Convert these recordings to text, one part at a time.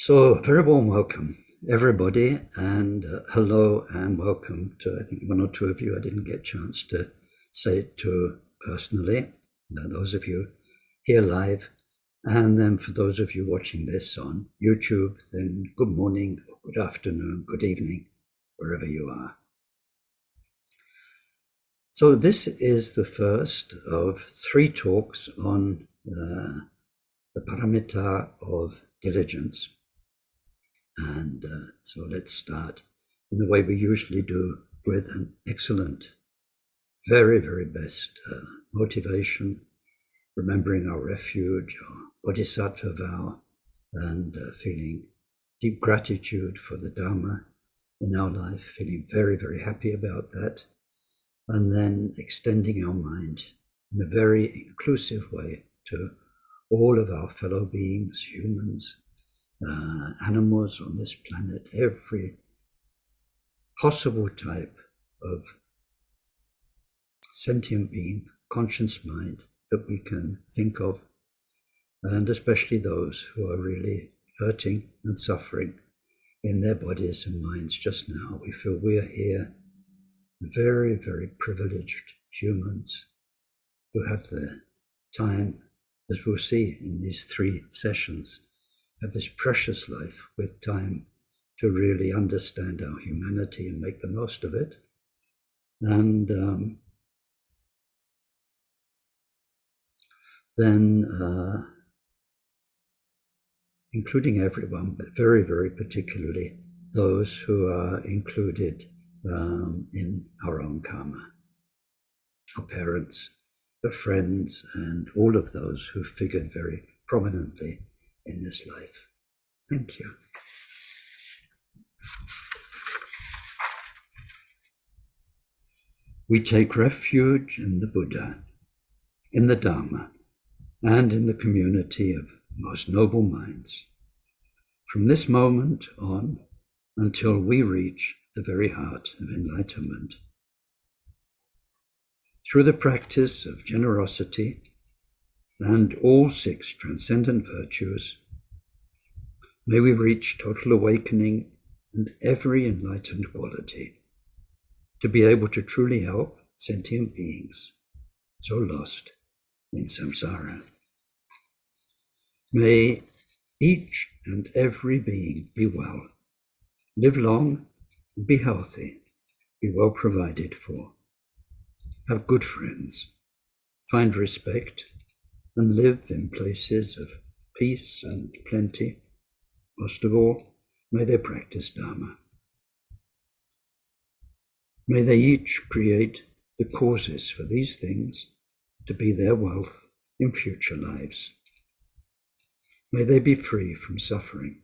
So, very warm welcome, everybody, and hello and welcome to, I think, one or two of you I didn't get a chance to say it to personally. Those of you here live, and then for those of you watching this on YouTube, then good morning, good afternoon, good evening, wherever you are. So this is the first of 3 talks on the Paramita of Diligence. And so let's start in the way we usually do, with an excellent, very, very best motivation, remembering our refuge, our bodhisattva vow, and feeling deep gratitude for the Dharma in our life, feeling very, very happy about that, and then extending our mind in a very inclusive way to all of our fellow beings, humans, animals on this planet, every possible type of sentient being, conscious mind that we can think of, and especially those who are really hurting and suffering in their bodies and minds just now. We feel we are here, very, very privileged humans who have the time, as we'll see in these 3 sessions, have this precious life with time to really understand our humanity and make the most of it. And then including everyone, but very, very particularly those who are included in our own karma, our parents, our friends, and all of those who figured very prominently in this life. Thank you. We take refuge in the Buddha, in the Dharma, and in the community of most noble minds. From this moment on, until we reach the very heart of enlightenment. Through the practice of generosity and all 6 transcendent virtues, may we reach total awakening and every enlightened quality, to be able to truly help sentient beings so lost in samsara. May each and every being be well, live long, be healthy, be well provided for, have good friends, find respect, and live in places of peace and plenty. Most of all, may they practice Dharma. May they each create the causes for these things to be their wealth in future lives. May they be free from suffering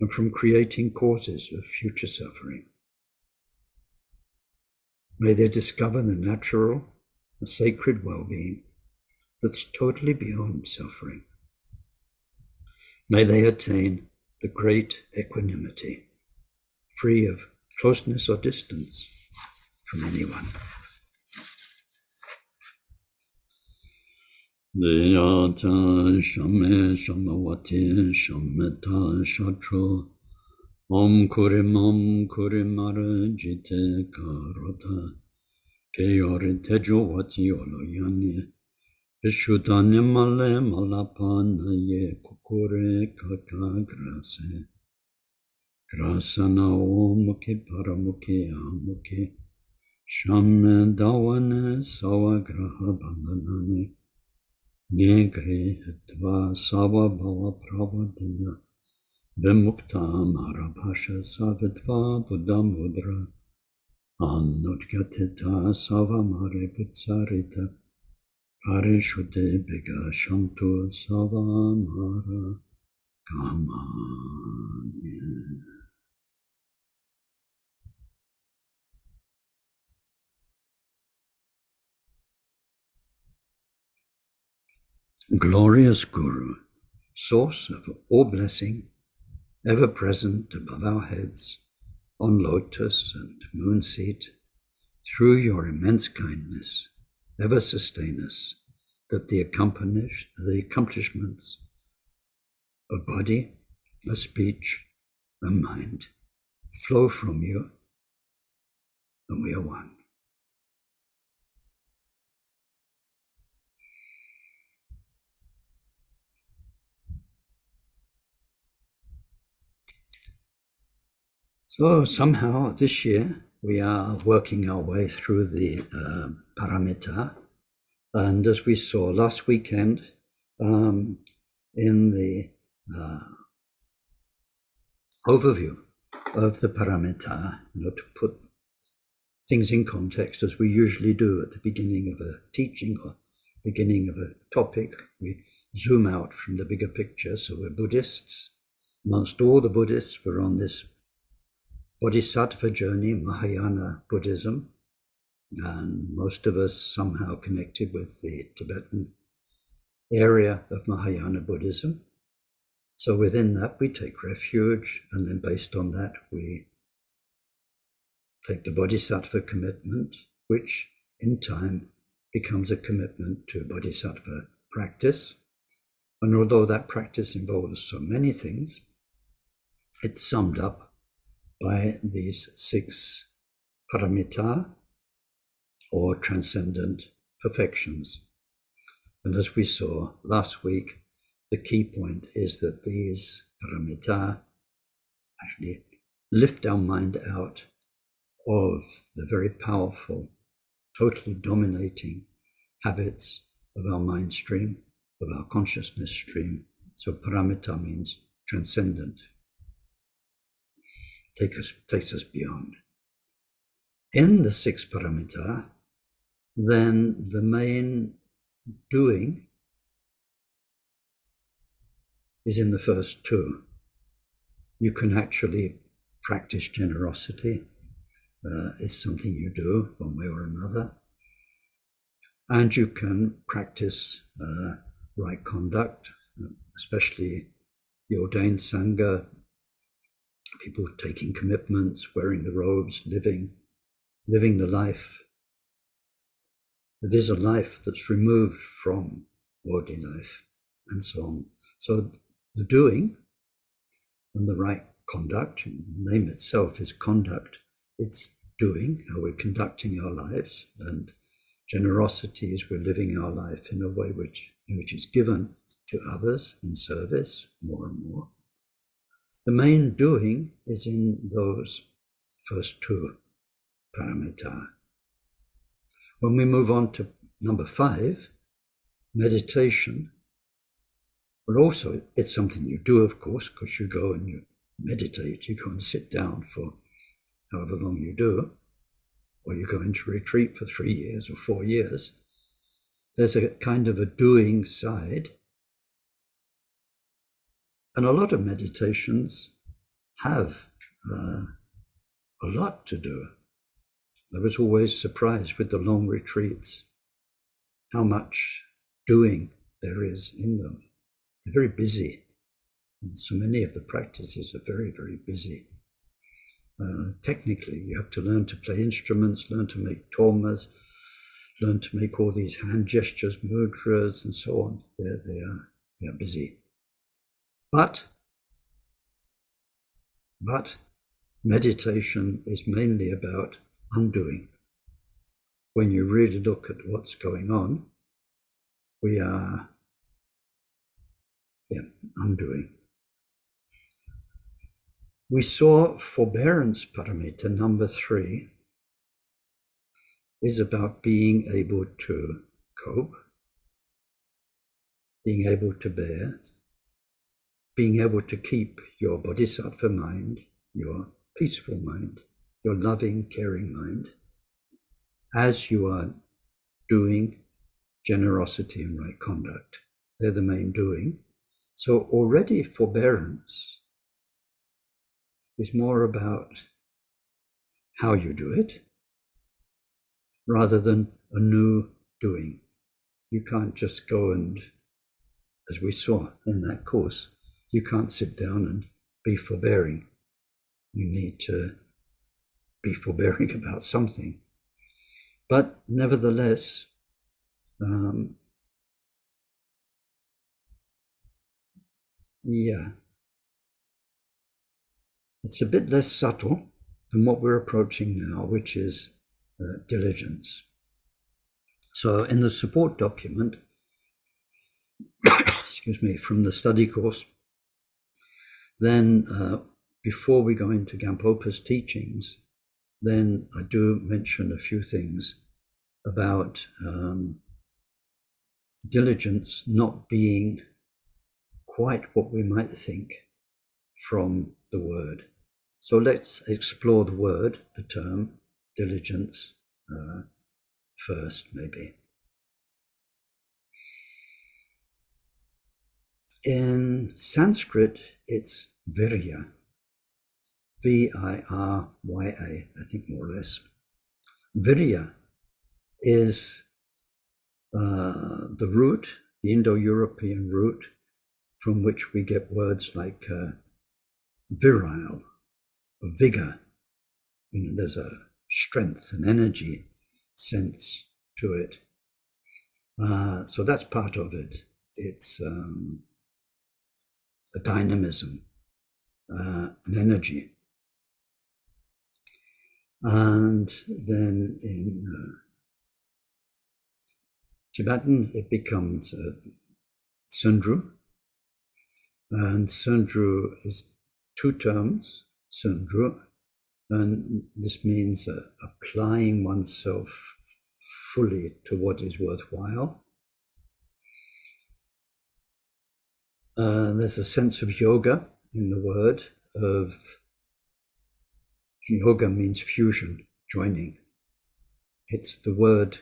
and from creating causes of future suffering. May they discover the natural and sacred well-being that's totally beyond suffering. May they attain the great equanimity, free of closeness or distance from anyone. Deyata shame shamavati shameta shatro Om kurimara jite karota Keyore tejo vati oloyane Vishudane male malapana ye kukure kaka grase Grasana omuke paramuke amuke Shamme dawane sawa graha bandhanane Negre dva sawa bhava pravadana Vimukta marabhasha savidva buddha mudra Anudgatita sava mare putsarita Parishuddhe biga shantu sava mara kamanya. Glorious Guru, source of all blessing, ever present above our heads, on lotus and moon seat, through your immense kindness, ever sustain us, that the accomplishments of body, a speech, a mind flow from you, and we are one. So somehow this year we are working our way through the Paramita, and as we saw last weekend in the overview of the Paramita, to put things in context as we usually do at the beginning of a teaching or beginning of a topic, we zoom out from the bigger picture. So we're Buddhists. Amongst all the Buddhists, we're on this Bodhisattva journey, Mahayana Buddhism, and most of us somehow connected with the Tibetan area of Mahayana Buddhism. So within that, we take refuge, and then based on that, we take the Bodhisattva commitment, which in time becomes a commitment to Bodhisattva practice. And although that practice involves so many things, it's summed up by these 6 paramita, or transcendent perfections. And as we saw last week, the key point is that these paramita actually lift our mind out of the very powerful, totally dominating habits of our mind stream, of our consciousness stream. So paramita means transcendent. Takes us beyond. In the 6 paramita, then the main doing is in the first 2. You can actually practice generosity. It's something you do one way or another. And you can practice right conduct, especially the ordained Sangha, people taking commitments, wearing the robes, living the life that is a life that's removed from worldly life, and so on. So the doing and the right conduct, the name itself is conduct, it's doing, how we're conducting our lives, and generosity is we're living our life in a way which is given to others in service more and more. The main doing is in those first 2 paramita. When we move on to number 5, meditation, well, also it's something you do, of course, because you go and you meditate, you go and sit down for however long you do, or you go into retreat for 3 years or 4 years. There's a kind of a doing side. And a lot of meditations have a lot to do. I was always surprised with the long retreats, how much doing there is in them. They're very busy. And so many of the practices are very, very busy. Technically, you have to learn to play instruments, learn to make tormas, learn to make all these hand gestures, mudras, and so on. They are busy. But meditation is mainly about undoing. When you really look at what's going on, we are undoing. We saw forbearance paramita, number 3, is about being able to cope, being able to bear, being able to keep your bodhisattva mind, your peaceful mind, your loving, caring mind, as you are doing generosity and right conduct. They're the main doing. So already forbearance is more about how you do it rather than a new doing. You can't just go and, as we saw in that course, you can't sit down and be forbearing. You need to be forbearing about something. But nevertheless, It's a bit less subtle than what we're approaching now, which is diligence. So in the support document, excuse me, from the study course, then before we go into Gampopa's teachings, then I do mention a few things about diligence not being quite what we might think from the word. So let's explore the word, the term diligence first, maybe. In Sanskrit, it's virya, V-I-R-Y-A, I think more or less. Virya is the root, the Indo-European root, from which we get words like virile, vigor. You know, there's a strength, an energy sense to it. So that's part of it. It's a dynamism, an energy. And then in Tibetan, it becomes Sundru. And Sundru is two terms, Sundru, and this means applying oneself fully to what is worthwhile. There's a sense of yoga in the word. Of yoga means fusion, joining. It's the word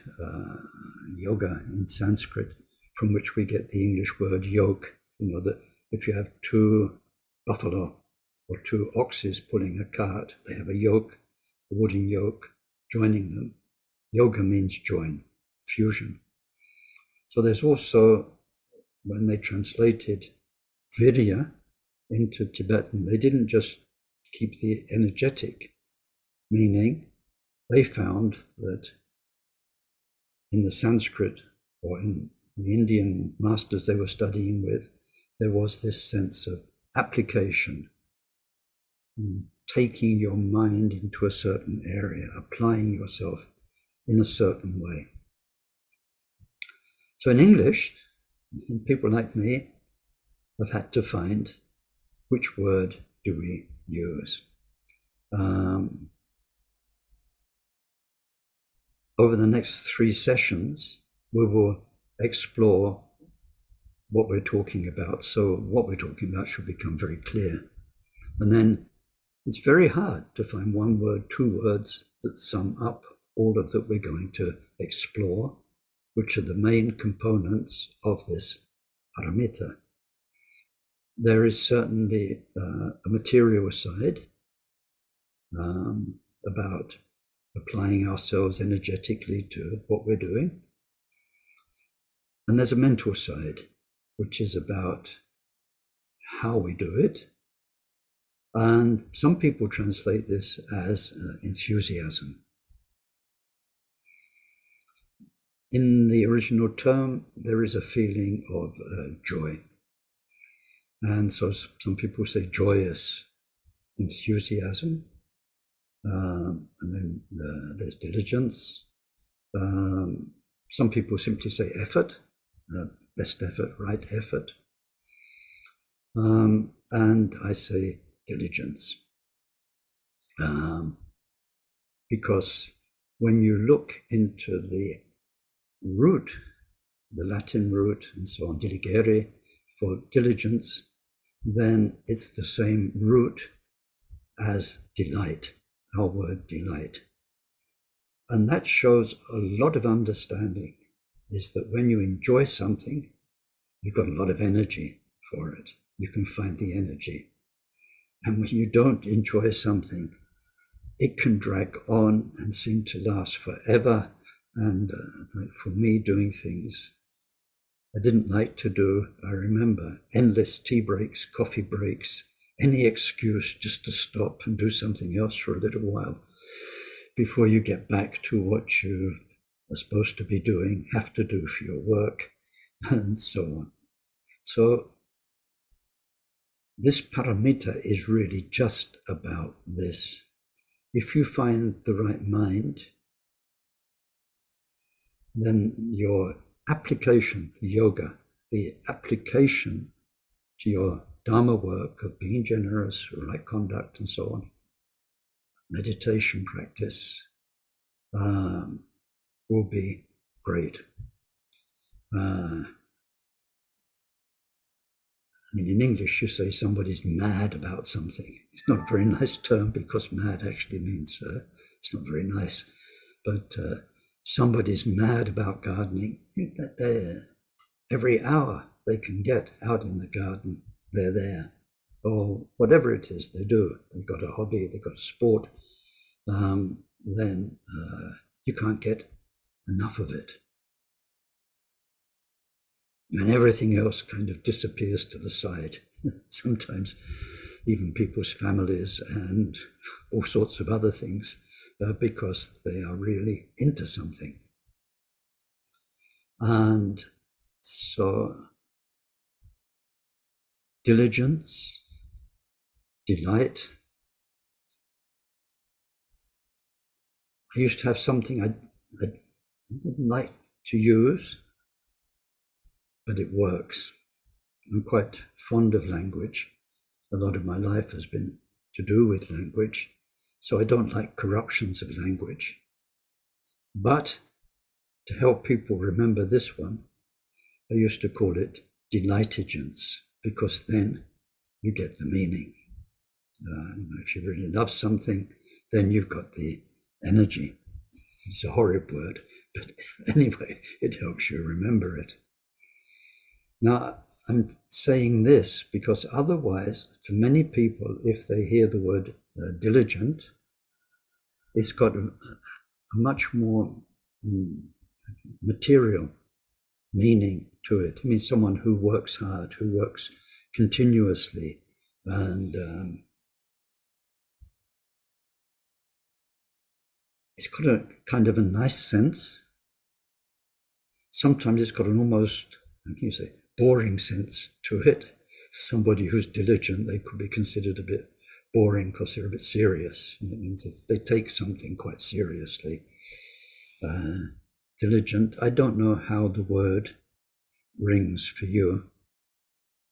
yoga in Sanskrit, from which we get the English word yoke. You know, that if you have two buffalo or two oxes pulling a cart, they have a yoke, a wooden yoke, joining them. Yoga means join, fusion. So there's also, when they translated virya into Tibetan, they didn't just keep the energetic meaning. They found that in the Sanskrit or in the Indian masters they were studying with, there was this sense of application, taking your mind into a certain area, applying yourself in a certain way. So in English, people like me have had to find which word do we use. Over the next 3 sessions, we will explore what we're talking about. So what we're talking about should become very clear. And then it's very hard to find one word, 2 words that sum up all of that we're going to explore, which are the main components of this paramita. There is certainly a material side about applying ourselves energetically to what we're doing. And there's a mental side, which is about how we do it. And some people translate this as enthusiasm. In the original term, there is a feeling of joy. And so some people say joyous enthusiasm. And then there's diligence. Some people simply say effort, best effort, right effort. And I say diligence. Because when you look into the root, the Latin root and so on, diligere, for diligence, then it's the same root as delight, our word delight. And that shows a lot of understanding, is that when you enjoy something, you've got a lot of energy for it. You can find the energy. And when you don't enjoy something, it can drag on and seem to last forever. And like for me, doing things I didn't like to do, I remember endless tea breaks, coffee breaks, any excuse just to stop and do something else for a little while before you get back to what you are supposed to be doing, have to do for your work, and so on. So this paramita is really just about this. If you find the right mind, then your application, yoga, the application to your Dharma work of being generous, right conduct, and so on, meditation practice, will be great. I mean, in English, you say somebody's mad about something. It's not a very nice term because mad actually means it's not very nice. But somebody's mad about gardening. Every hour they can get out in the garden, they're there. Or whatever it is they do. They've got a hobby, they've got a sport. Then you can't get enough of it. And everything else kind of disappears to the side. Sometimes even people's families and all sorts of other things, because they are really into something. And so diligence, delight. I used to have something I didn't like to use, but it works. I'm quite fond of language. A lot of my life has been to do with language, so I don't like corruptions of language. But to help people remember this one, I used to call it delightigence, because then you get the meaning. If you really love something, then you've got the energy. It's a horrid word, but anyway, it helps you remember it. Now, I'm saying this because otherwise, for many people, if they hear the word diligent, it's got a much more material meaning to it. It means someone who works hard, who works continuously, and it's got a kind of a nice sense. Sometimes it's got an almost, how can you say, boring sense to it. Somebody who's diligent, they could be considered a bit boring because they're a bit serious. It means that they take something quite seriously. Diligent, I don't know how the word rings for you,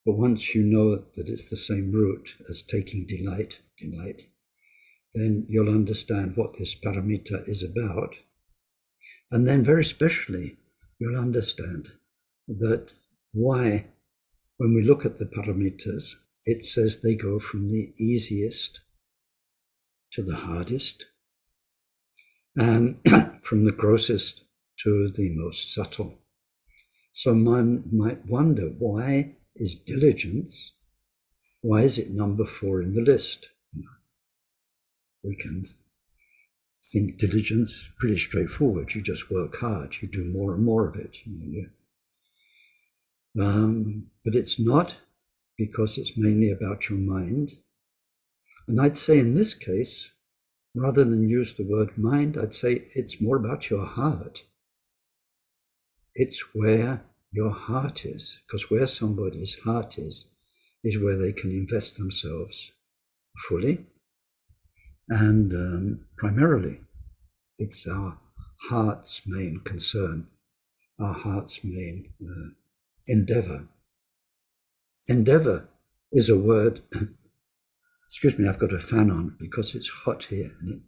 but once you know that it's the same root as taking delight, then you'll understand what this paramita is about. And then very specially, you'll understand that why, when we look at the paramitas, it says they go from the easiest to the hardest, and from the grossest to the most subtle. So one might wonder, why is diligence, why is it number 4 in the list? We can think diligence, pretty straightforward. You just work hard, you do more and more of it. But it's not, because it's mainly about your mind. And I'd say in this case, rather than use the word mind, I'd say it's more about your heart. It's where your heart is, because where somebody's heart is where they can invest themselves fully. And primarily, it's our heart's main concern, our heart's main endeavor. Endeavor is a word, excuse me, I've got a fan on because it's hot here and it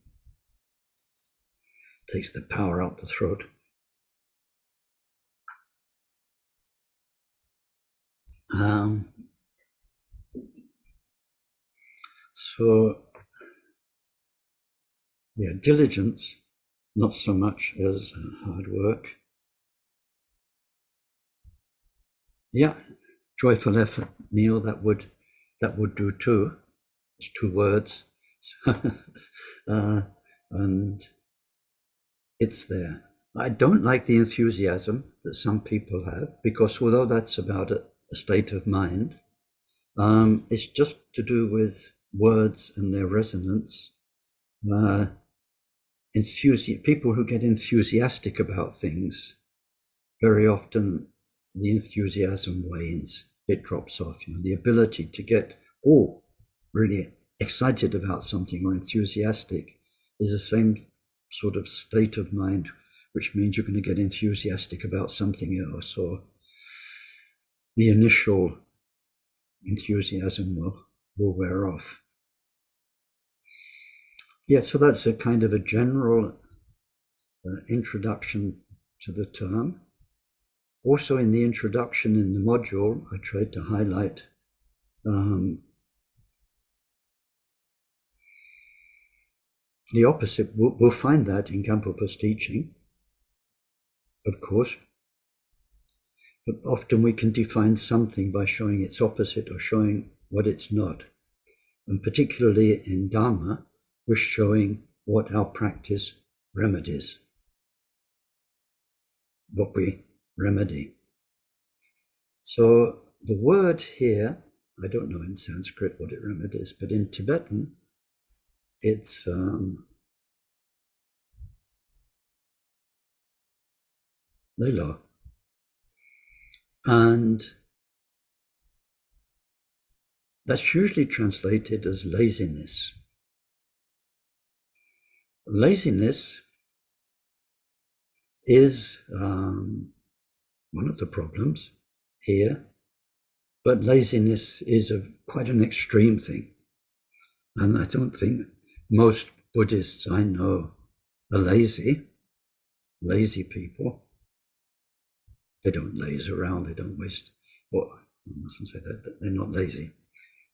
takes the power out the throat. So, yeah, diligence, not so much as hard work. Yeah, joyful effort, Neil, that would do too. It's 2 words. And it's there. I don't like the enthusiasm that some people have, because although that's about a state of mind, it's just to do with words and their resonance. People who get enthusiastic about things, very often the enthusiasm wanes, it drops off. The ability to get or really excited about something or enthusiastic is the same sort of state of mind, which means you're going to get enthusiastic about something else, or the initial enthusiasm will wear off. Yeah, so that's a kind of a general introduction to the term. Also in the introduction in the module, I tried to highlight the opposite. We'll find that in Gampopa's teaching, of course, but often we can define something by showing its opposite or showing what it's not. And particularly in Dharma, we're showing what our practice remedies, what we remedy. So the word here, I don't know in Sanskrit what it remedies, but in Tibetan, it's lelo. And that's usually translated as laziness. Laziness is one of the problems here, but laziness is quite an extreme thing. And I don't think most Buddhists I know are lazy people. They don't laze around, they don't waste, well, I mustn't say that, they're not lazy,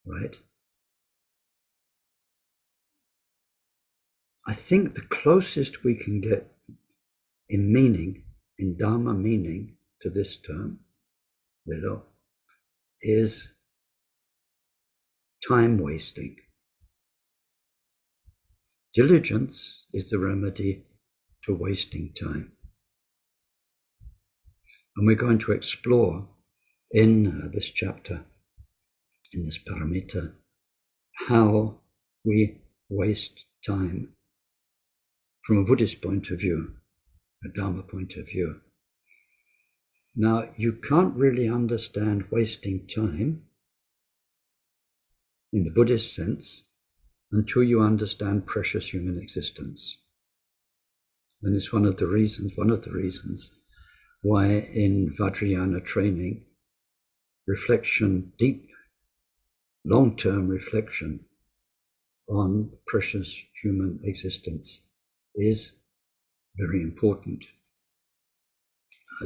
right? I think the closest we can get in meaning, in Dharma meaning to this term, is time wasting. Diligence is the remedy to wasting time. And we're going to explore in this chapter, in this Paramita, how we waste time from a Buddhist point of view, a Dharma point of view. Now, you can't really understand wasting time in the Buddhist sense until you understand precious human existence. And it's one of the reasons why in Vajrayana training, reflection, deep, long-term reflection on precious human existence is very important.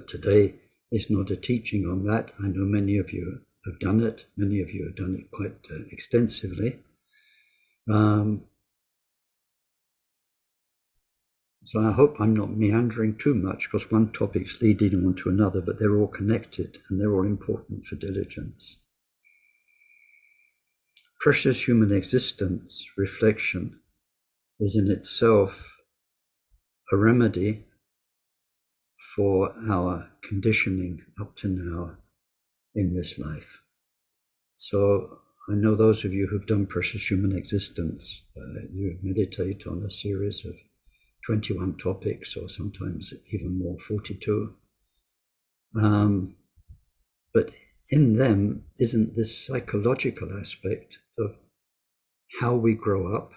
Today is not a teaching on that. I know many of you have done it. Many of you have done it quite extensively. So I hope I'm not meandering too much, because one topic's leading on to another, but they're all connected and they're all important for diligence. Precious human existence reflection is in itself a remedy for our conditioning up to now in this life. So I know those of you who've done precious human existence, you meditate on a series of 21 topics, or sometimes even more, 42. But in them isn't this psychological aspect of how we grow up.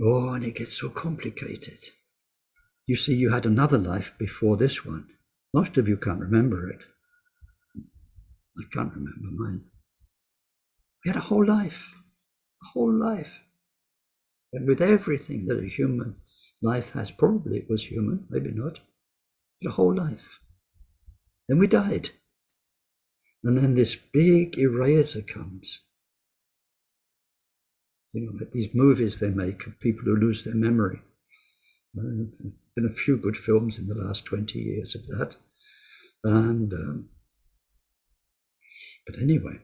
Oh, and it gets so complicated. You see, you had another life before this one. Most of you can't remember it. I can't remember mine. We had a whole life. And with everything that a human life has, probably it was human, maybe not, a whole life. Then we died. And then this big eraser comes. You know, like these movies they make of people who lose their memory. There's been a few good films in the last 20 years of that. And, but anyway,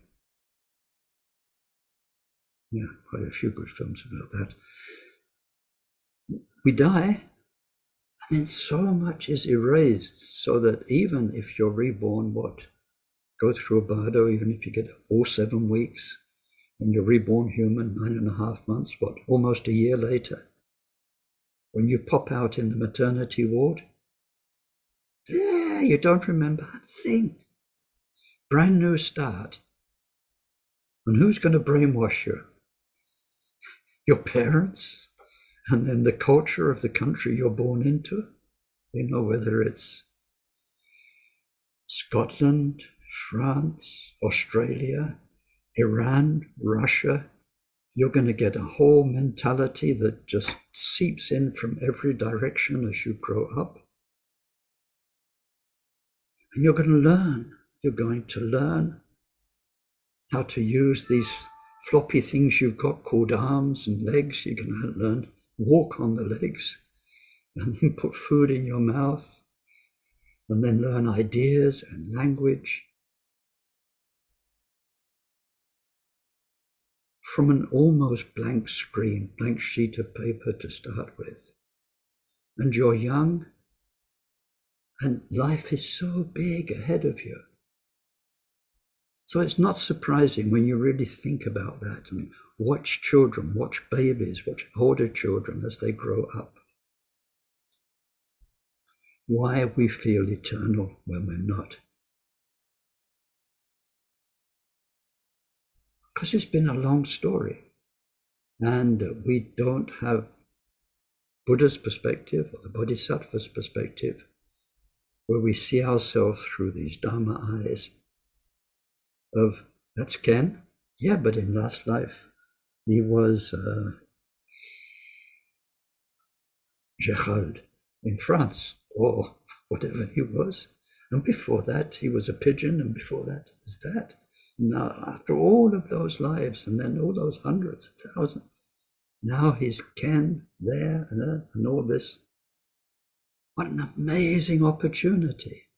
yeah, quite a few good films about that. We die, and then so much is erased, so that even if you're reborn, go through a bardo, even if you get all 7 weeks, and you're reborn human 9.5 months, almost a year later, when you pop out in the maternity ward, you don't remember a thing. brand new start. And who's going to brainwash you? Your parents, and then the culture of the country you're born into. You know, whether it's Scotland, France, Australia, Iran, Russia, you're going to get a whole mentality that just seeps in from every direction as you grow up. And you're going to learn. You're going to learn how to use these floppy things you've got called arms and legs. You're going to learn walk on the legs, and then put food in your mouth, and then learn ideas and language from an almost blank screen, blank sheet of paper to start with. And you're young, and life is so big ahead of you. So it's not surprising when you really think about that and watch children, watch babies, watch older children as they grow up. Why we feel eternal when we're not. Because it's been a long story. And we don't have Buddha's perspective or the Bodhisattva's perspective, where we see ourselves through these Dharma eyes of, that's Ken? Yeah, but in last life, he was Gerald in France, or whatever he was. And before that, he was a pigeon, and before that is that. Now, after all of those lives, and then all those hundreds of thousands, now he's Ken there and all this. What an amazing opportunity.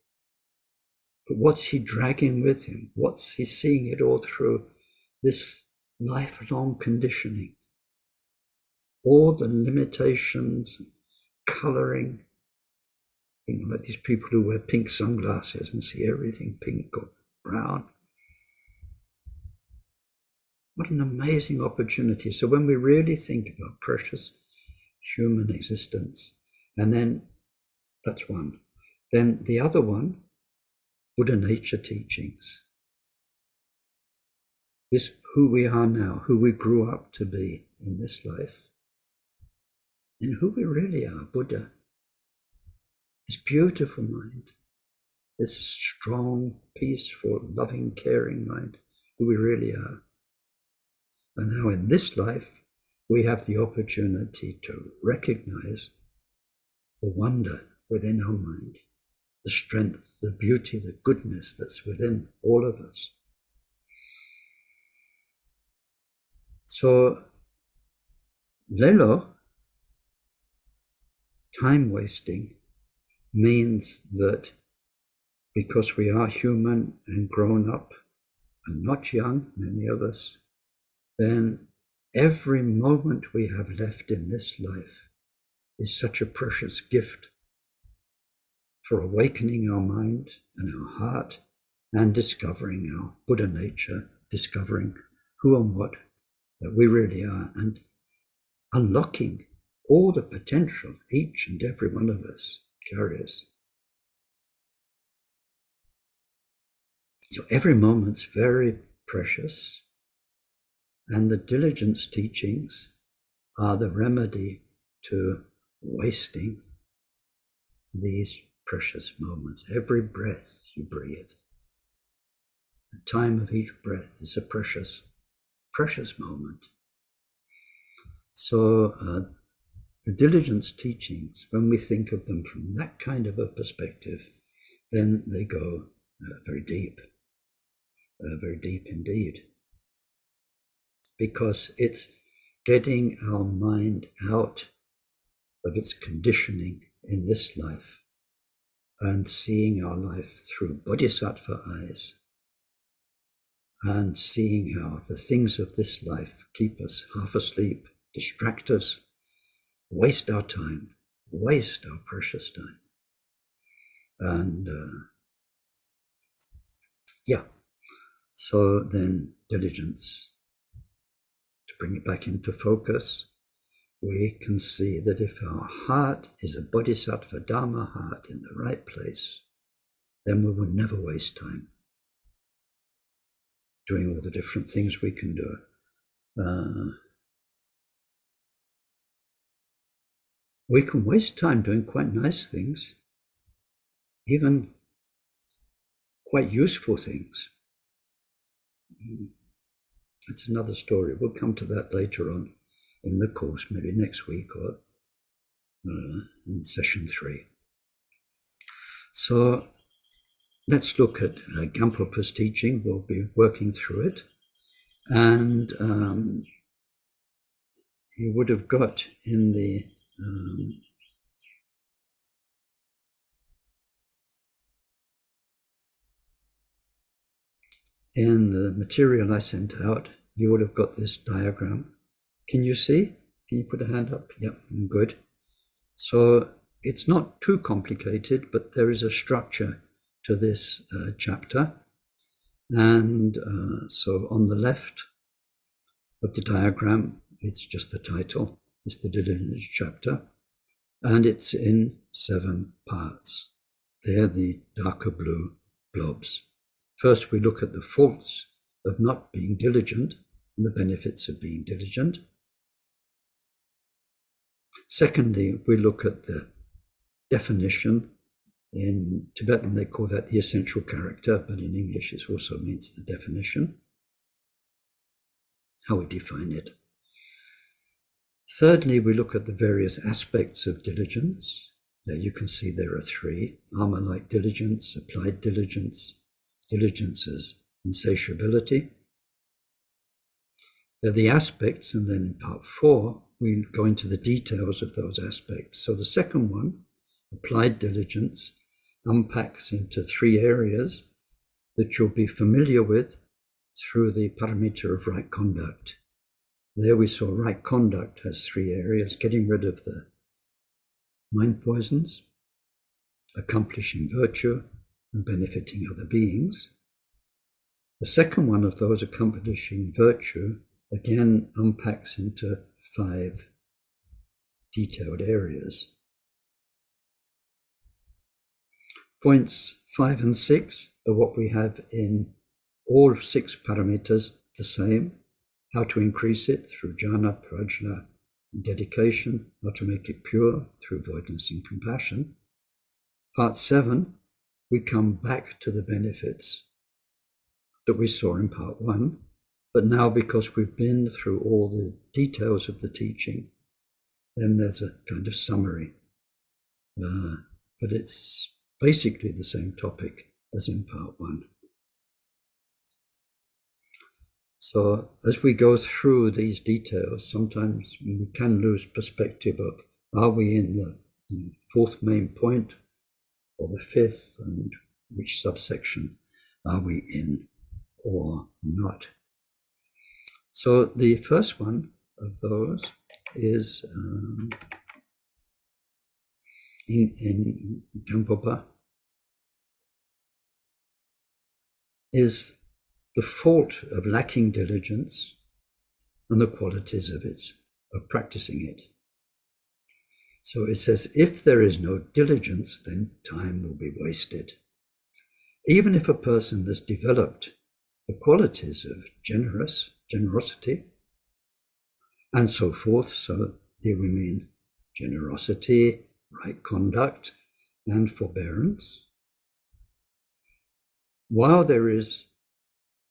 But what's he dragging with him? What's he seeing it all through? This lifelong conditioning. All the limitations, coloring, you know, like these people who wear pink sunglasses and see everything pink or brown. What an amazing opportunity. So when we really think about precious human existence, and then that's one. Then the other one, Buddha nature teachings. This who we are now, who we grew up to be in this life, and who we really are, Buddha. This beautiful mind, this strong, peaceful, loving, caring mind, who we really are. And now in this life, we have the opportunity to recognize the wonder within our mind, the strength, the beauty, the goodness that's within all of us. So, lelo, time wasting, means that because we are human and grown up and not young, many of us, then every moment we have left in this life is such a precious gift for awakening our mind and our heart and discovering our Buddha nature, discovering who and what that we really are, and unlocking all the potential each and every one of us carries. So every moment's very precious, and the diligence teachings are the remedy to wasting these precious moments. Every breath you breathe, the time of each breath is a precious, precious moment. So the diligence teachings, when we think of them from that kind of a perspective, then they go very deep indeed. Because it's getting our mind out of its conditioning in this life and seeing our life through bodhisattva eyes and seeing how the things of this life keep us half asleep, distract us, waste our time, waste our precious time. And so then diligence, to bring it back into focus, we can see that if our heart is a bodhisattva dharma heart in the right place, then we will never waste time. doing all the different things we can do. We can waste time doing quite nice things, even quite useful things. That's another story. We'll come to that later on in the course, maybe next week or in session 3. So let's look at Gampopa's teaching. We'll be working through it. And you would have got in the material I sent out, you would have got this diagram. Can you see? Can you put a hand up? Yep, good. So it's not too complicated, but there is a structure to this chapter. And so on the left of the diagram, it's just the title. It's the Diligence chapter. And it's in 7 parts. They're the darker blue blobs. First, we look at the faults of not being diligent and the benefits of being diligent. Secondly, we look at the definition. In Tibetan, they call that the essential character, but in English, it also means the definition, how we define it. Thirdly, we look at the various aspects of diligence. There you can see there are 3: armor-like diligence, applied diligence, diligence as insatiability. They're the aspects, and then in part 4, we go into the details of those aspects. So the second one, applied diligence, unpacks into 3 areas that you'll be familiar with through the Paramita of right conduct. There we saw right conduct has 3 areas: getting rid of the mind poisons, accomplishing virtue, and benefiting other beings. The second one of those, accomplishing virtue, again unpacks into 5 detailed areas. Points 5 and 6 are what we have in all 6 paramitas, the same: how to increase it through jhana, prajna, and dedication, how to make it pure through avoidance and compassion. Part 7, we come back to the benefits that we saw in part 1, but now because we've been through all the details of the teaching, then there's a kind of summary. But it's basically the same topic as in part 1. So as we go through these details, sometimes we can lose perspective of, are we in the 4th main point or the 5th, and which subsection are we in or not? So the first one of those is in Gampopa is the fault of lacking diligence and the qualities of practicing it. So it says, if there is no diligence, then time will be wasted. Even if a person has developed the qualities of generosity, and so forth, so here we mean generosity, right conduct, and forbearance, while there is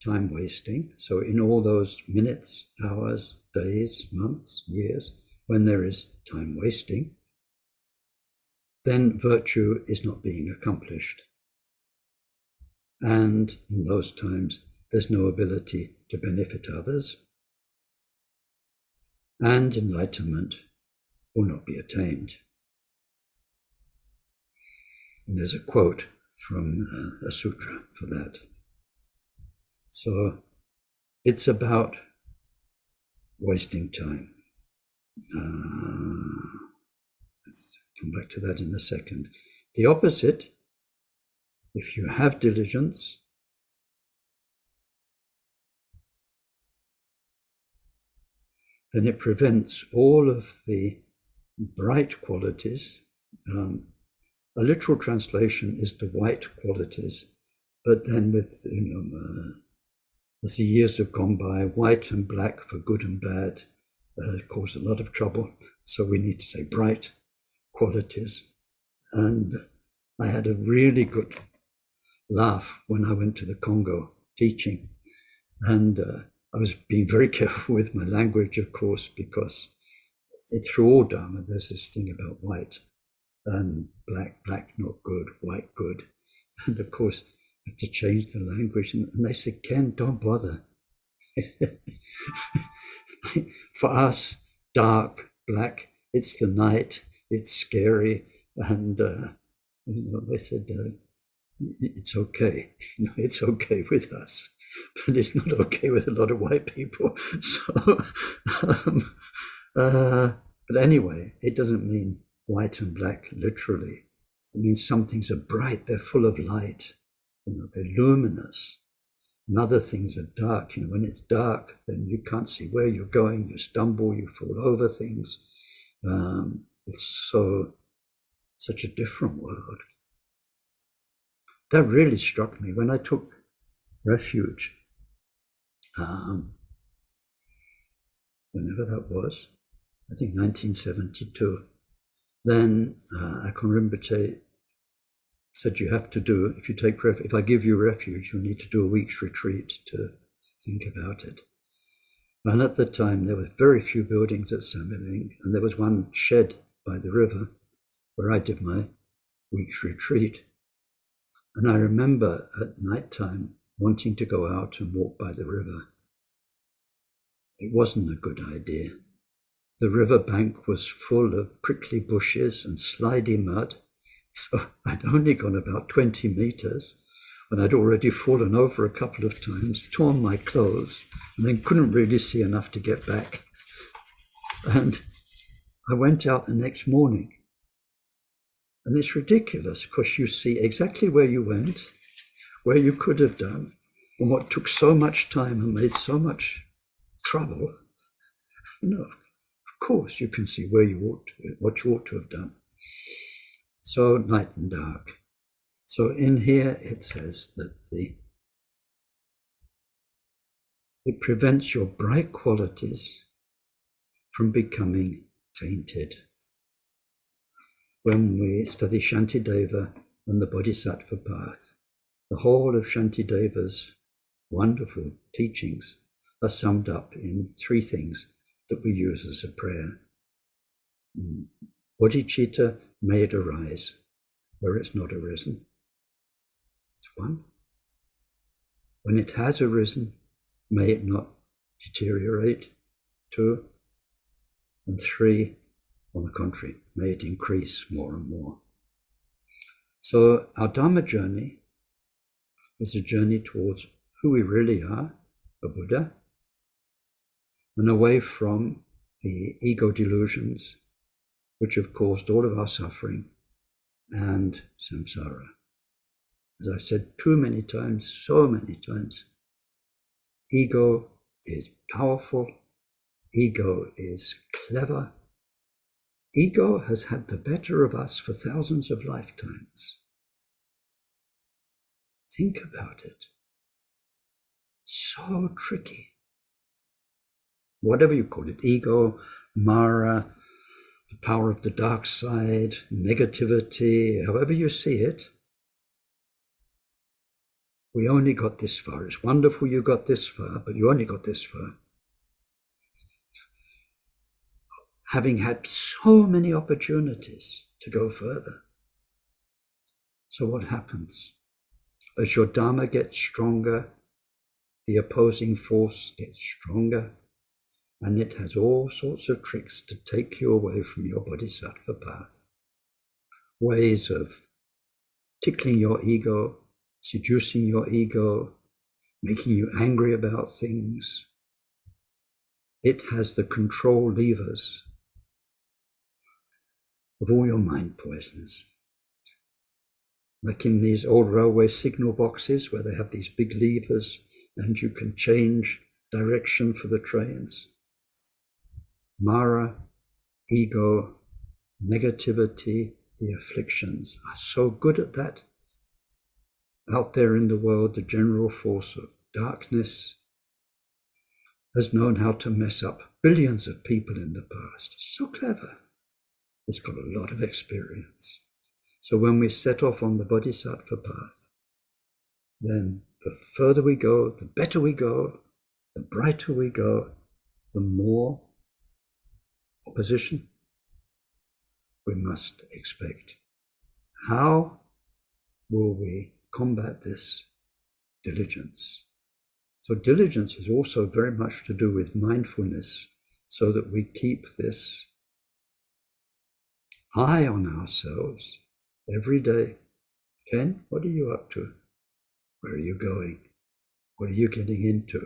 time wasting, so in all those minutes, hours, days, months, years, when there is time wasting, then virtue is not being accomplished. And in those times, there's no ability to benefit others, and enlightenment will not be attained. And there's a quote from a sutra for that. So it's about wasting time. Let's come back to that in a second. The opposite, if you have diligence, then it prevents all of the bright qualities. A literal translation is the white qualities, but then with as the years have gone by, white and black for good and bad cause a lot of trouble. So we need to say bright qualities. And I had a really good laugh when I went to the Congo teaching. And I was being very careful with my language, of course, because through all Dharma, there's this thing about white and black, black not good, white good. And of course, I had to change the language. And they said, Ken, don't bother. For us, dark, black, it's the night, it's scary. And they said, it's okay. It's okay with us, but it's not okay with a lot of white people. So, but anyway, it doesn't mean white and black literally. It means some things are bright, they're full of light, they're luminous. And other things are dark. When it's dark, then you can't see where you're going, you stumble, you fall over things. It's such a different world. That really struck me when I took refuge, whenever that was, I think 1972. Then Akon Rinpoche said, you have to do, if I give you refuge, you'll need to do a week's retreat to think about it. And at the time, there were very few buildings at Samiling, and there was one shed by the river where I did my week's retreat. And I remember at night time wanting to go out and walk by the river. It wasn't a good idea. The river bank was full of prickly bushes and slidey mud. So I'd only gone about 20 meters when I'd already fallen over a couple of times, torn my clothes, and then couldn't really see enough to get back. And I went out the next morning. And it's ridiculous because you see exactly where you went, where you could have done, and what took so much time and made so much trouble. Of course you can see where what you ought to have done. So night and dark. So in here it says that it prevents your bright qualities from becoming tainted. When we study Shantideva and the Bodhisattva path, the whole of Shantideva's wonderful teachings are summed up in three things that we use as a prayer. Bodhicitta, may it arise where it's not arisen. That's one. When it has arisen, may it not deteriorate. Two. And three, on the contrary, may it increase more and more. So our Dharma journey is a journey towards who we really are, a Buddha, and away from the ego delusions which have caused all of our suffering and samsara. As I've said too many times, so many times, ego is powerful, ego is clever, ego has had the better of us for thousands of lifetimes. Think about it. So tricky. Whatever you call it, ego, Mara, the power of the dark side, negativity, however you see it, we only got this far. It's wonderful you got this far, but you only got this far. Having had so many opportunities to go further. So what happens? As your Dharma gets stronger, the opposing force gets stronger, and it has all sorts of tricks to take you away from your bodhisattva path. Ways of tickling your ego, seducing your ego, making you angry about things. It has the control levers of all your mind poisons. Like in these old railway signal boxes where they have these big levers and you can change direction for the trains. Mara, ego, negativity, the afflictions are so good at that. Out there in the world, the general force of darkness has known how to mess up billions of people in the past. So clever. It's got a lot of experience. So when we set off on the Bodhisattva path, then the further we go, the better we go, the brighter we go, the more opposition we must expect. How will we combat this? Diligence. So diligence is also very much to do with mindfulness, so that we keep this eye on ourselves every day. Ken, what are you up to? Where are you going? What are you getting into?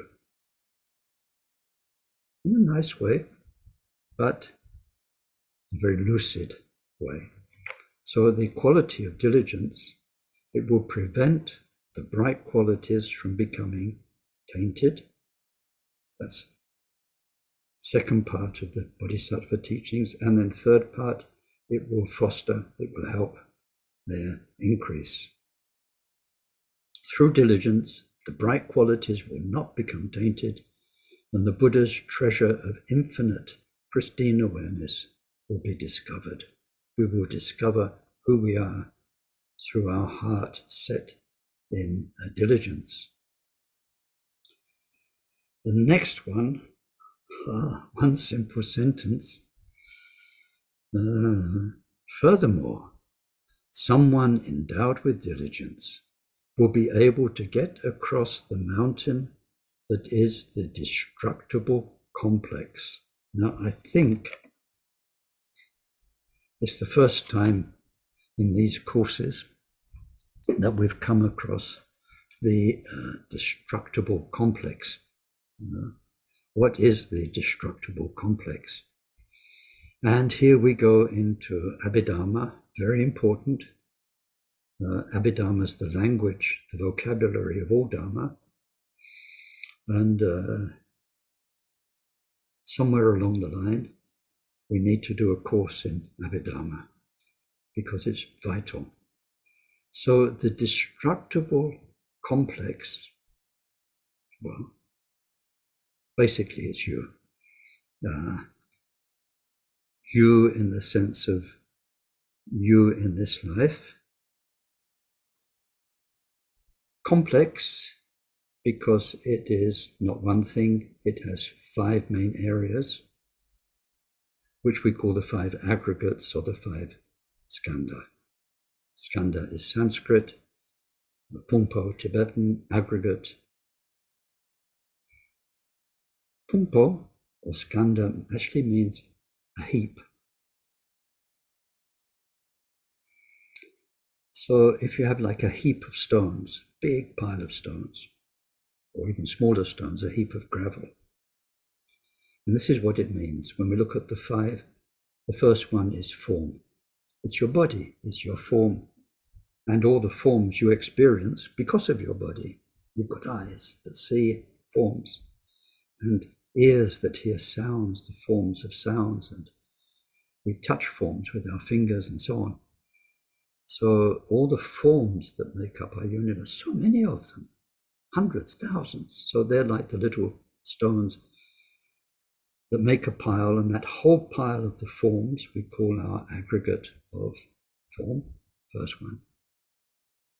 In a nice way, but a very lucid way. So the quality of diligence, it will prevent the bright qualities from becoming tainted. That's second part of the Bodhisattva teachings. And then third part, it will foster, it will help their increase. Through diligence, the bright qualities will not become tainted, and the Buddha's treasure of infinite, pristine awareness will be discovered. We will discover who we are through our heart set in diligence. The next one, one simple sentence. Furthermore, someone endowed with diligence will be able to get across the mountain that is the destructible complex. Now, I think it's the first time in these courses that we've come across the destructible complex. What is the destructible complex? And here we go into Abhidharma, very important. Abhidharma is the language, the vocabulary of all Dharma. And somewhere along the line, we need to do a course in Abhidharma because it's vital. So the destructible complex, well, basically it's you. You in the sense of you in this life. Complex because it is not one thing, it has 5 main areas, which we call the 5 aggregates or the 5 skandha. Skandha is Sanskrit, Pumpo, Tibetan, aggregate. Pumpo or skandha actually means a heap. So if you have like a heap of stones, big pile of stones, or even smaller stones, a heap of gravel. And this is what it means when we look at the 5. The first one is form. It's your body, it's your form, and all the forms you experience because of your body. You've got eyes that see forms, and ears that hear sounds, the forms of sounds, and we touch forms with our fingers and so on. So all the forms that make up our universe, so many of them, hundreds, thousands. So they're like the little stones that make a pile, and that whole pile of the forms we call our aggregate of form, first one.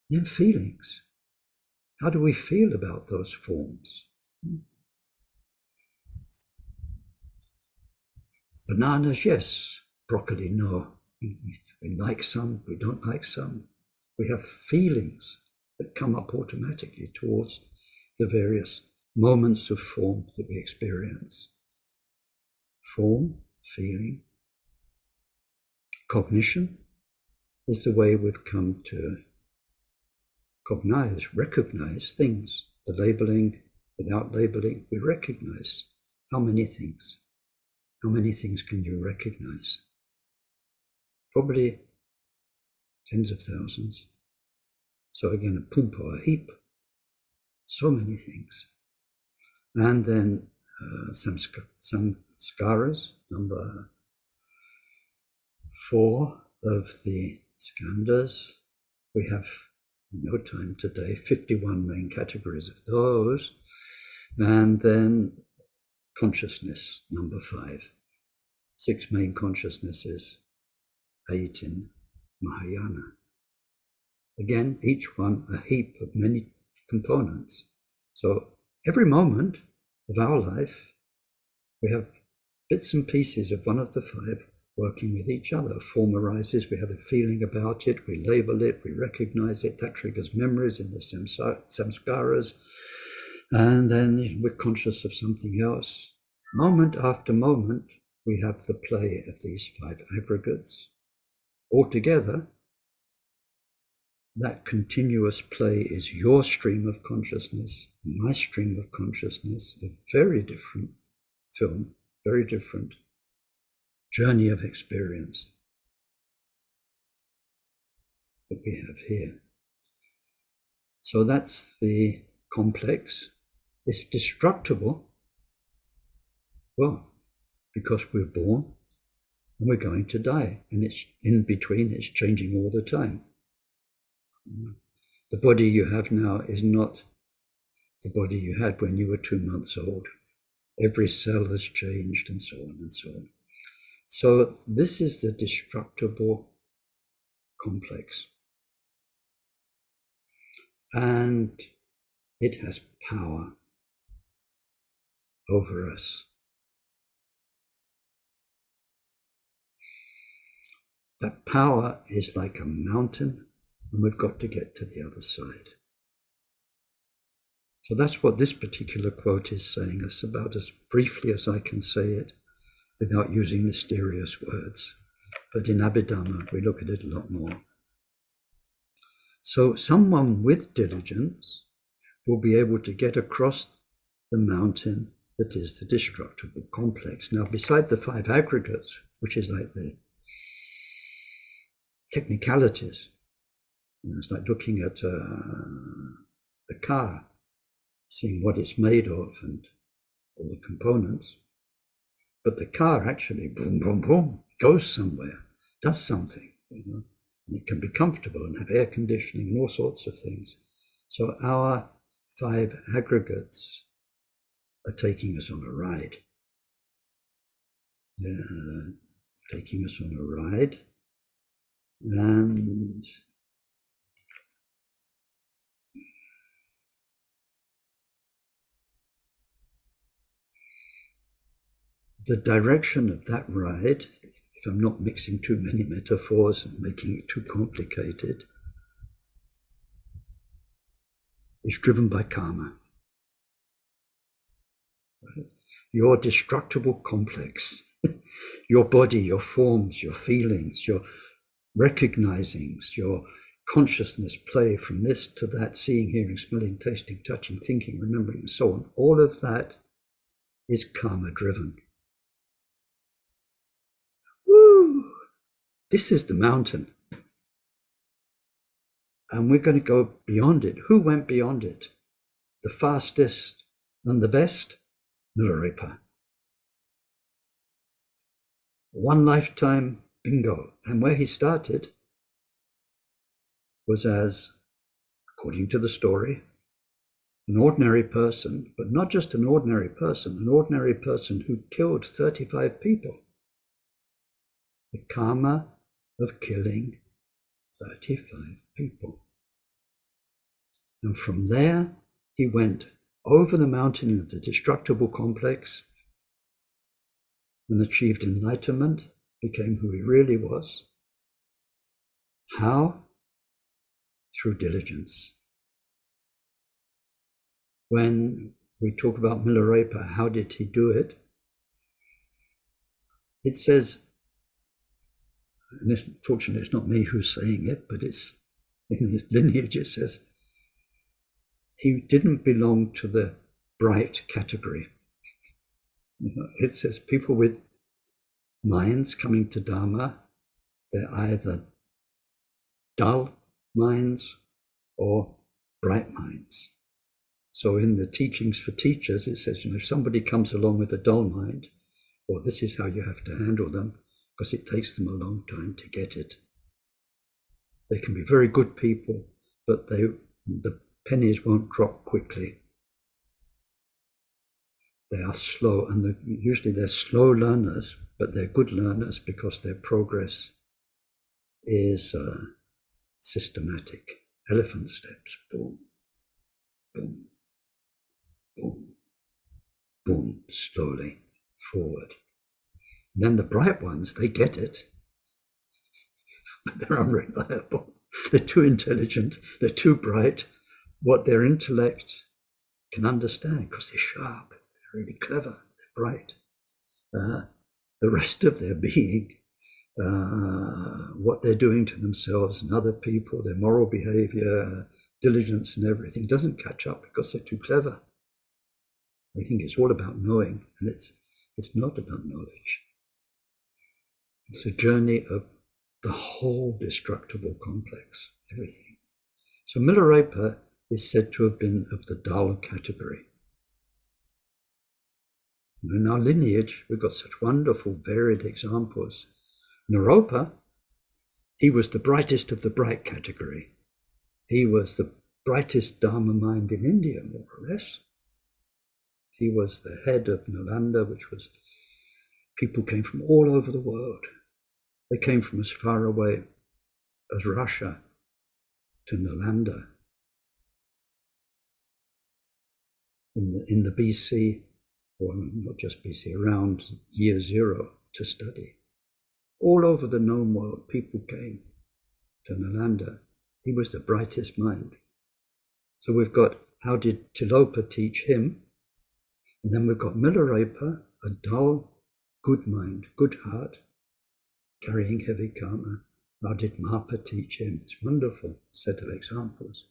Then feelings. How do we feel about those forms? Bananas, yes. Broccoli, no. We like some, we don't like some. We have feelings that come up automatically towards the various moments of form that we experience. Form, feeling. Cognition is the way we've come to recognize things. The labeling, without labeling, we recognize how many things. How many things can you recognize? Probably tens of thousands. So again, a pumpo, a heap, so many things. And then some skaras, number 4 of the skandhas. We have no time today, 51 main categories of those. And then consciousness, number 5. 6 main consciousnesses, 8 in Mahayana. Again, each one a heap of many components. So every moment of our life, we have bits and pieces of one of the 5 working with each other. A form arises, we have a feeling about it, we label it, we recognize it, that triggers memories in the samskaras, and then we're conscious of something else. Moment after moment, we have the play of these 5 aggregates. Altogether, that continuous play is your stream of consciousness, my stream of consciousness, a very different film, very different journey of experience that we have here. So that's the complex. It's destructible, well, because we're born and we're going to die, and it's in between, it's changing all the time. The body you have now is not the body you had when you were 2 months old. Every cell has changed, and so on and so on. So this is the destructible complex. And it has power over us. That power is like a mountain, and we've got to get to the other side. So that's what this particular quote is saying us about, as briefly as I can say it, without using mysterious words. But in Abhidhamma, we look at it a lot more. So someone with diligence will be able to get across the mountain that is the destructible complex. Now, beside the 5 aggregates, which is like the technicalities, it's like looking at a car, seeing what it's made of and all the components. But the car actually, boom, boom, boom, goes somewhere, does something, and it can be comfortable and have air conditioning and all sorts of things. So our 5 aggregates are taking us on a ride. They're taking us on a ride, and the direction of that ride, if I'm not mixing too many metaphors and making it too complicated, is driven by karma. Your destructible complex, your body, your forms, your feelings, your recognizings, your consciousness play from this to that, seeing, hearing, smelling, tasting, touching, thinking, remembering, and so on. All of that is karma driven. Woo! This is the mountain. And we're going to go beyond it. Who went beyond it? The fastest and the best? Milarepa. One lifetime, bingo. And where he started was as, according to the story, an ordinary person, but not just an ordinary person who killed 35 people. The karma of killing 35 people. And from there, he went over the mountain of the destructible complex and achieved enlightenment, became who he really was. How? Through diligence. When we talk about Milarepa, how did he do it? It says, and fortunately it's not me who's saying it, but it's in his lineage, it says, he didn't belong to the bright category. It says people with minds coming to Dharma, they're either dull minds or bright minds. So in the teachings for teachers, it says, if somebody comes along with a dull mind, well, this is how you have to handle them, because it takes them a long time to get it. They can be very good people, but the pennies won't drop quickly. they are slow, and usually they're slow learners, but they're good learners because their progress is systematic. Elephant steps, boom, boom, boom, boom, slowly forward. And then the bright ones, they get it, but they're unreliable. They're too intelligent, they're too bright. What their intellect can understand, because they're sharp, they're really clever, they're bright. The rest of their being, what they're doing to themselves and other people, their moral behavior, diligence and everything, doesn't catch up because they're too clever. They think it's all about knowing, and it's not about knowledge. It's a journey of the whole destructible complex, everything. So Milarepa is said to have been of the dull category. In our lineage, we've got such wonderful, varied examples. Naropa, he was the brightest of the bright category. He was the brightest Dharma mind in India, more or less. He was the head of Nalanda, which was, people came from all over the world. They came from as far away as Russia to Nalanda in the BC, or not just BC, around year 0 to study. All over the known world, people came to Nalanda. He was the brightest mind. So we've got, how did Tilopa teach him? And then we've got Milarepa, a dull, good mind, good heart, carrying heavy karma. How did Mapa teach him? It's a wonderful set of examples.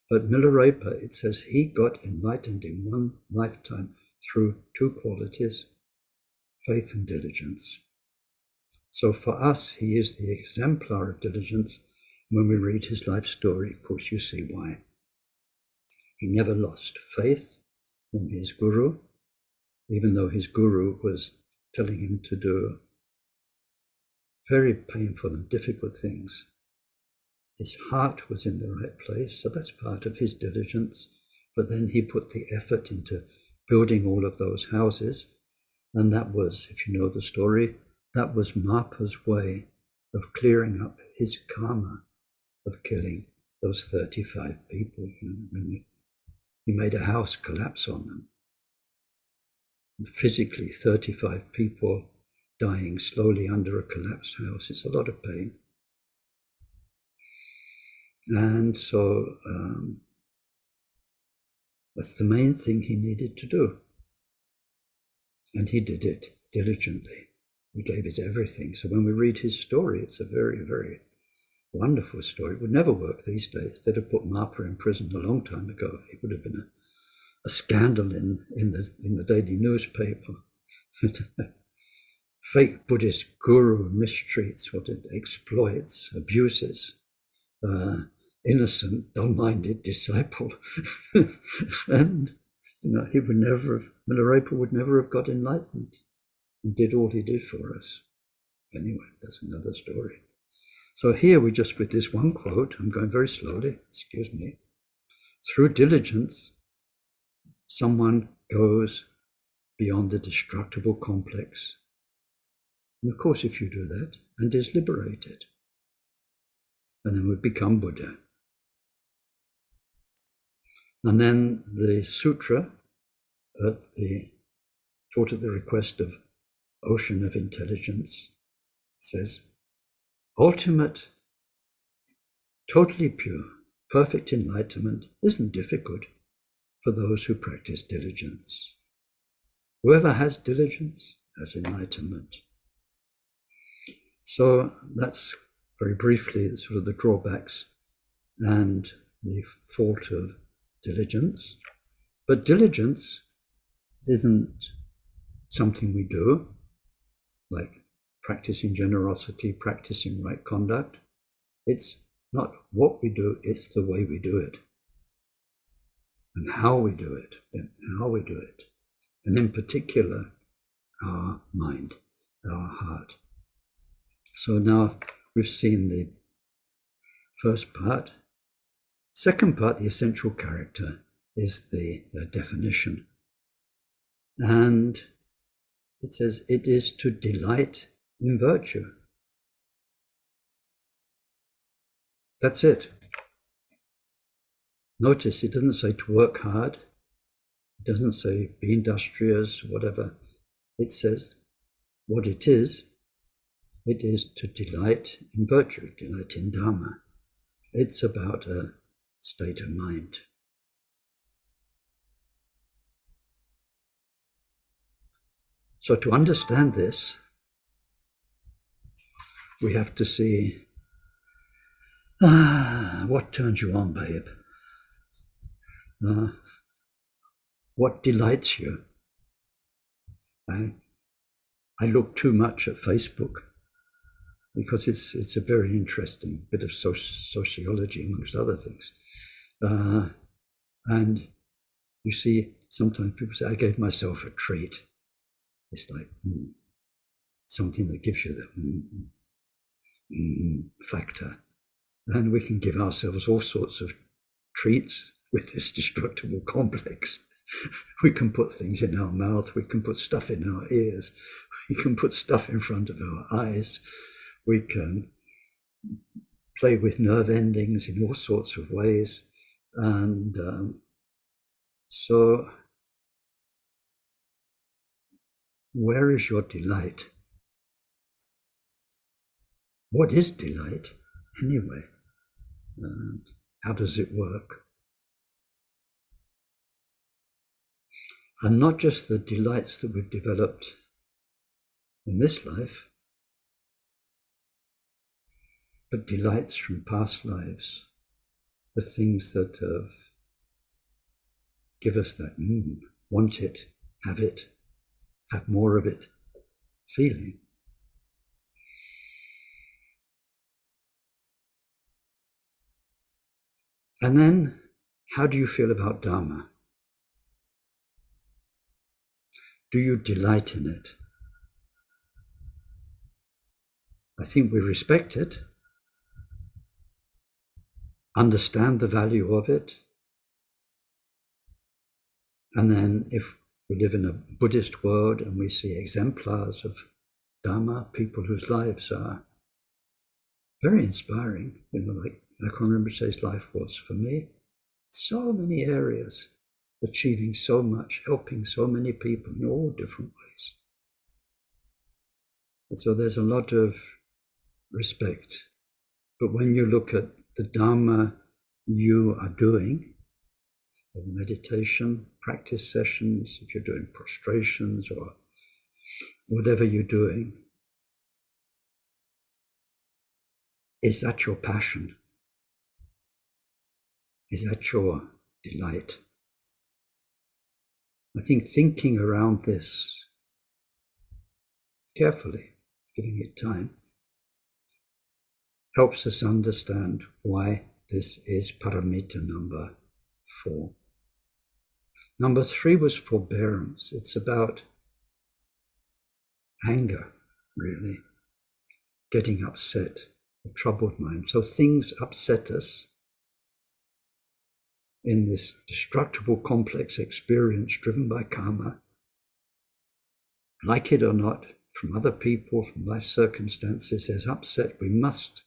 But Milarepa, it says he got enlightened in one lifetime through 2 qualities, faith and diligence. So for us, he is the exemplar of diligence. When we read his life story, of course, you see why. He never lost faith in his guru, even though his guru was telling him to do very painful and difficult things. His heart was in the right place, so that's part of his diligence. But then he put the effort into building all of those houses, and that was, if you know the story, that was Mapa's way of clearing up his karma of killing those 35 people. He made a house collapse on them. Physically, 35 people dying slowly under a collapsed house. It's a lot of pain. And so that's the main thing he needed to do. And he did it diligently. He gave his everything. So when we read his story, it's a very, very wonderful story. It would never work these days. They'd have put Mapa in prison a long time ago. It would have been a scandal in the daily newspaper. Fake Buddhist guru mistreats, exploits, abuses, innocent, dull-minded disciple. And he would never have, Milarepa would never have got enlightened and did all he did for us. Anyway, that's another story. So here we just, with this one quote, I'm going very slowly, excuse me. Through diligence, someone goes beyond the destructible complex. And of course, if you do that, and is liberated, and then we become Buddha. And then the sutra, taught at the request of Ocean of Intelligence, says, ultimate, totally pure, perfect enlightenment isn't difficult for those who practice diligence. Whoever has diligence has enlightenment. So that's very briefly sort of the drawbacks and the fault of diligence. But diligence isn't something we do, like practicing generosity, practicing right conduct. It's not what we do, it's the way we do it. And how we do it, And in particular, our mind, our heart. So now we've seen the first part. Second part, the essential character, is the definition. And it says it is to delight in virtue. That's it. Notice it doesn't say to work hard. It doesn't say be industrious, whatever. It says what it is to delight in virtue, delight in Dharma. It's about a state of mind. So to understand this, we have to see, what turns you on, babe? What delights you? I look too much at Facebook because it's a very interesting bit of sociology amongst other things. And you see, sometimes people say, I gave myself a treat. It's like something that gives you the factor. And we can give ourselves all sorts of treats with this destructible complex. We can put things in our mouth, we can put stuff in our ears, we can put stuff in front of our eyes, we can play with nerve endings in all sorts of ways. And so where is your delight? What is delight anyway? And how does it work? And not just the delights that we've developed in this life, but delights from past lives, the things that give us that want it, have more of it feeling. And then, how do you feel about Dharma? Do you delight in it? I think we respect it, understand the value of it, and then if we live in a Buddhist world and we see exemplars of Dharma, people whose lives are very inspiring, like Akron Rinpoche's life was for me, so many areas, achieving so much, helping so many people in all different ways. And so there's a lot of respect. But when you look at the Dharma you are doing, the meditation, practice sessions, if you're doing prostrations or whatever you're doing, is that your passion? Is that your delight? I think thinking around this carefully, giving it time, helps us understand why this is Paramita number 4. Number 3 was forbearance. It's about anger, really, getting upset, a troubled mind. So things upset us in this destructible, complex experience driven by karma, like it or not, from other people, from life circumstances. There's upset we must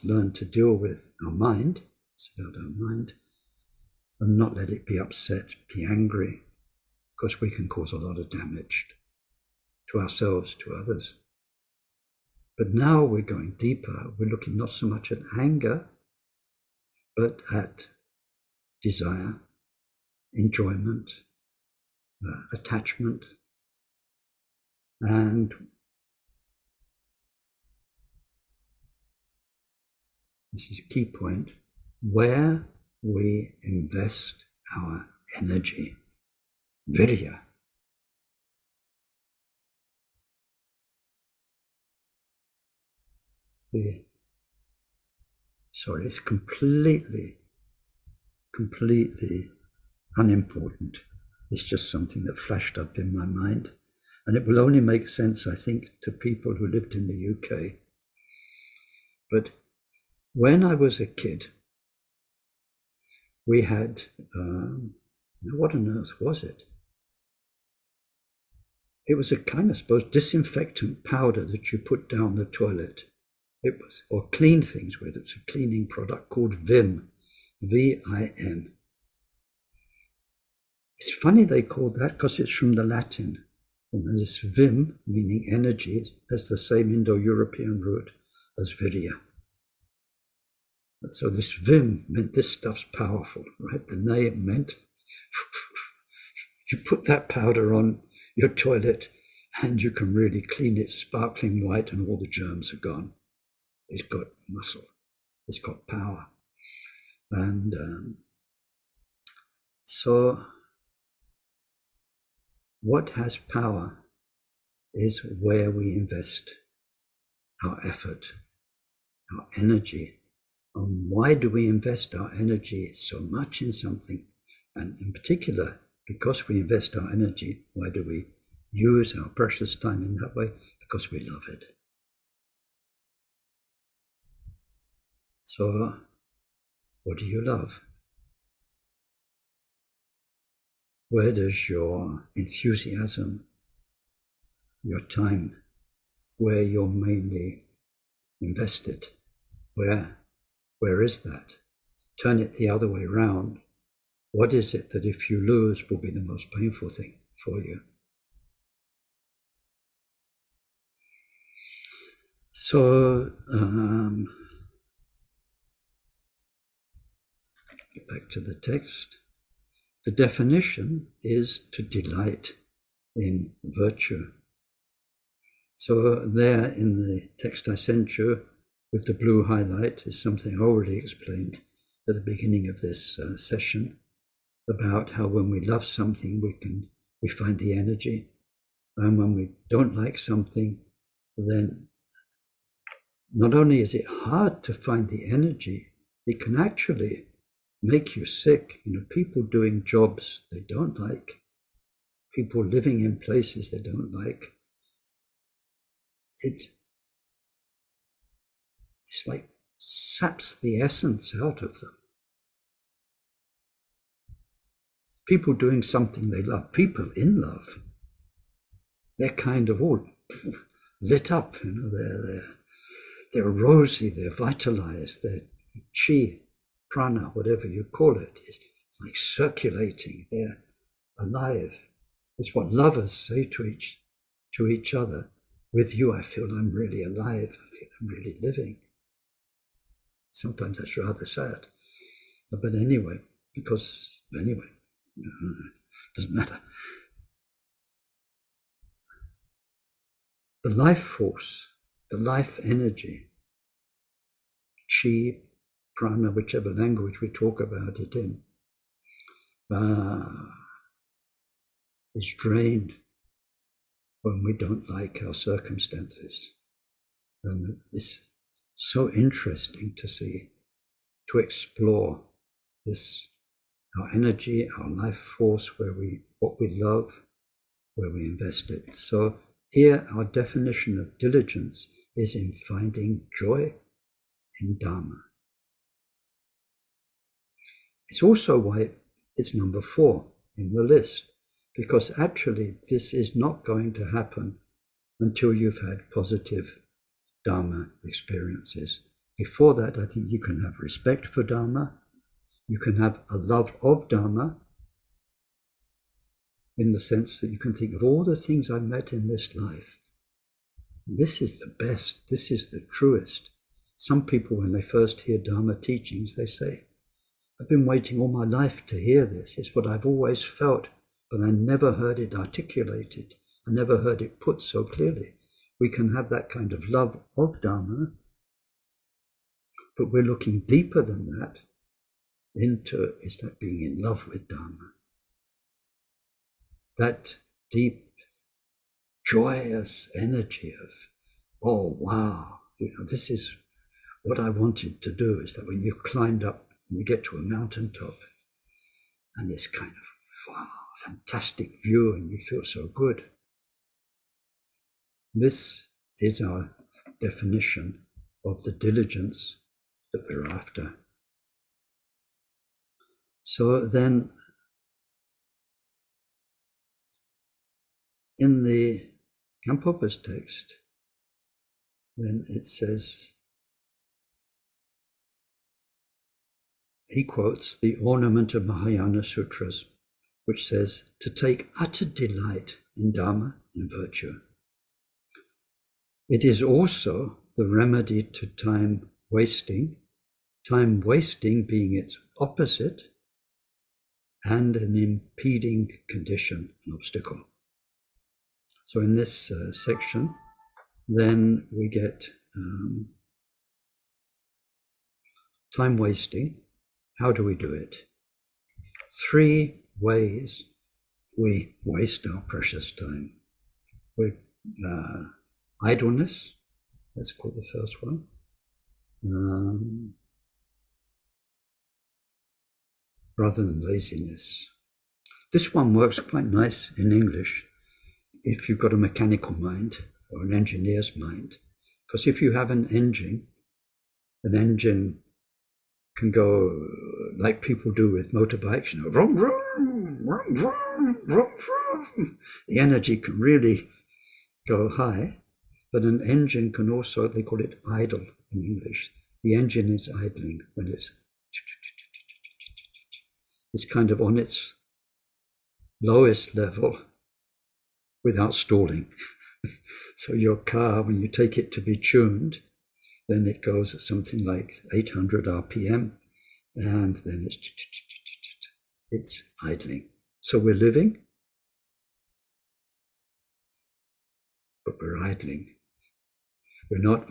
learn to deal with our mind. It's about our mind, and not let it be upset, be angry, because we can cause a lot of damage to ourselves, to others. But now we're going deeper. We're looking not so much at anger, but at desire, enjoyment, attachment, and this is a key point, where we invest our energy, virya. It's completely unimportant. It's just something that flashed up in my mind. And it will only make sense, I think, to people who lived in the UK. But when I was a kid, we had, what on earth was it? it was a kind of, I suppose, disinfectant powder that you put down the toilet. It was, or clean things with. It's a cleaning product called Vim, V-I-M. It's funny they call that because it's from the Latin. And this Vim, meaning energy, has the same Indo-European root as viria. So this Vim meant this stuff's powerful, right? The name meant you put that powder on your toilet and you can really clean it sparkling white and all the germs are gone. It's got muscle, it's got power. And so what has power is where we invest our effort, our energy. And why do we invest our energy so much in something? And in particular, because we invest our energy, why do we use our precious time in that way? Because we love it. So, what do you love? Where does your enthusiasm, your time, where you're mainly invested? Where is that? Turn it the other way around. What is it that if you lose will be the most painful thing for you? So, get back to the text. The definition is to delight in virtue. So there in the text I sent you with the blue highlight is something I already explained at the beginning of this session about how when we love something we find the energy, and when we don't like something, then not only is it hard to find the energy, it can actually make you sick. People doing jobs they don't like, people living in places they don't like. It's like saps the essence out of them. People doing something they love, people in love, they're kind of all lit up, they're rosy, they're vitalized, their chi, prana, whatever you call it, is like circulating, they're alive. It's what lovers say to each other. With you, I feel I'm really alive, I feel I'm really living. Sometimes that's rather sad. But anyway, doesn't matter. The life force, the life energy, chi, prana, whichever language we talk about it in, is drained when we don't like our circumstances. And it's so interesting to see, to explore this, our energy, our life force, what we love, where we invest it. So here our definition of diligence is in finding joy in Dharma. It's also why it's number 4 in the list, because actually this is not going to happen until you've had positive Dharma experiences. Before that, I think you can have respect for Dharma, you can have a love of Dharma, in the sense that you can think of all the things I've met in this life. This is the best, this is the truest. Some people, when they first hear Dharma teachings, they say, I've been waiting all my life to hear this. It's what I've always felt, but I never heard it articulated. I never heard it put so clearly. We can have that kind of love of Dharma, but we're looking deeper than that into, is that being in love with Dharma. That deep, joyous energy of, oh wow, this is what I wanted to do, is that when you've climbed up and you get to a mountaintop and this kind of wow, fantastic view and you feel so good. This is our definition of the diligence that we're after. So then in the Gampopa's text, then it says, he quotes the ornament of Mahayana Sutras, which says, to take utter delight in Dharma and virtue. It is also the remedy to time wasting being its opposite, and an impeding condition, an obstacle. So in this section, then we get time wasting. How do we do it? 3 ways we waste our precious time. With idleness, let's call the first one. Rather than laziness. This one works quite nice in English if you've got a mechanical mind or an engineer's mind. Because if you have an engine can go like people do with motorbikes, you know, vroom, vroom, vroom, vroom, vroom, vroom. The energy can really go high, but an engine can also, they call it idle in English. The engine is idling when it's kind of on its lowest level without stalling. So your car, when you take it to be tuned, then it goes at something like 800 RPM, and then it's idling. So we're living, but we're idling. We're not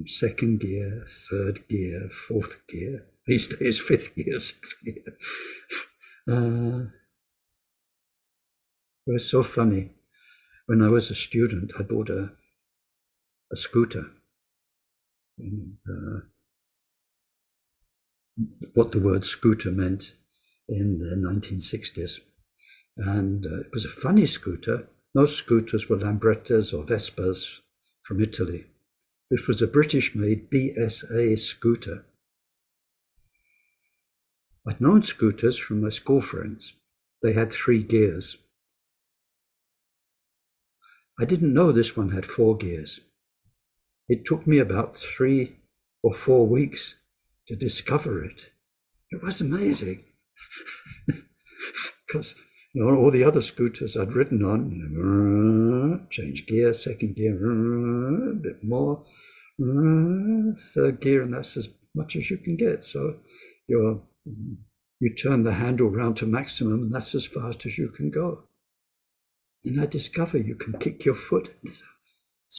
second gear, third gear, fourth gear. These days, fifth gear, sixth gear. It was so funny. When I was a student, I bought a scooter. And, what the word scooter meant in the 1960s. And it was a funny scooter. Most scooters were Lambrettas or Vespas from Italy. This was a British-made BSA scooter. I'd known scooters from my school friends. They had 3 gears. I didn't know this one had 4 gears. It took me about 3 or 4 weeks to discover it. It was amazing. Because all the other scooters I'd ridden on, change gear, second gear, a bit more, third gear, and that's as much as you can get. So you turn the handle round to maximum, and that's as fast as you can go. And I discover you can kick your foot. It's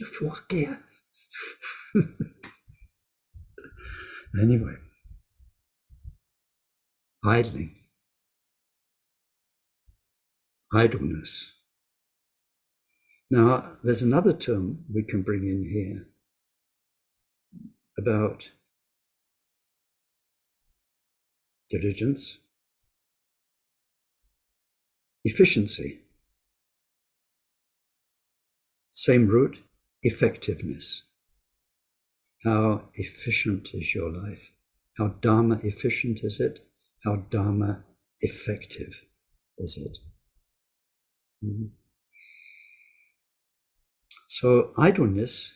a 4th gear. Anyway, idling, idleness. Now, there's another term we can bring in here about diligence, efficiency. Same root, effectiveness. How efficient is your life? How Dharma efficient is it? How Dharma effective is it? So idleness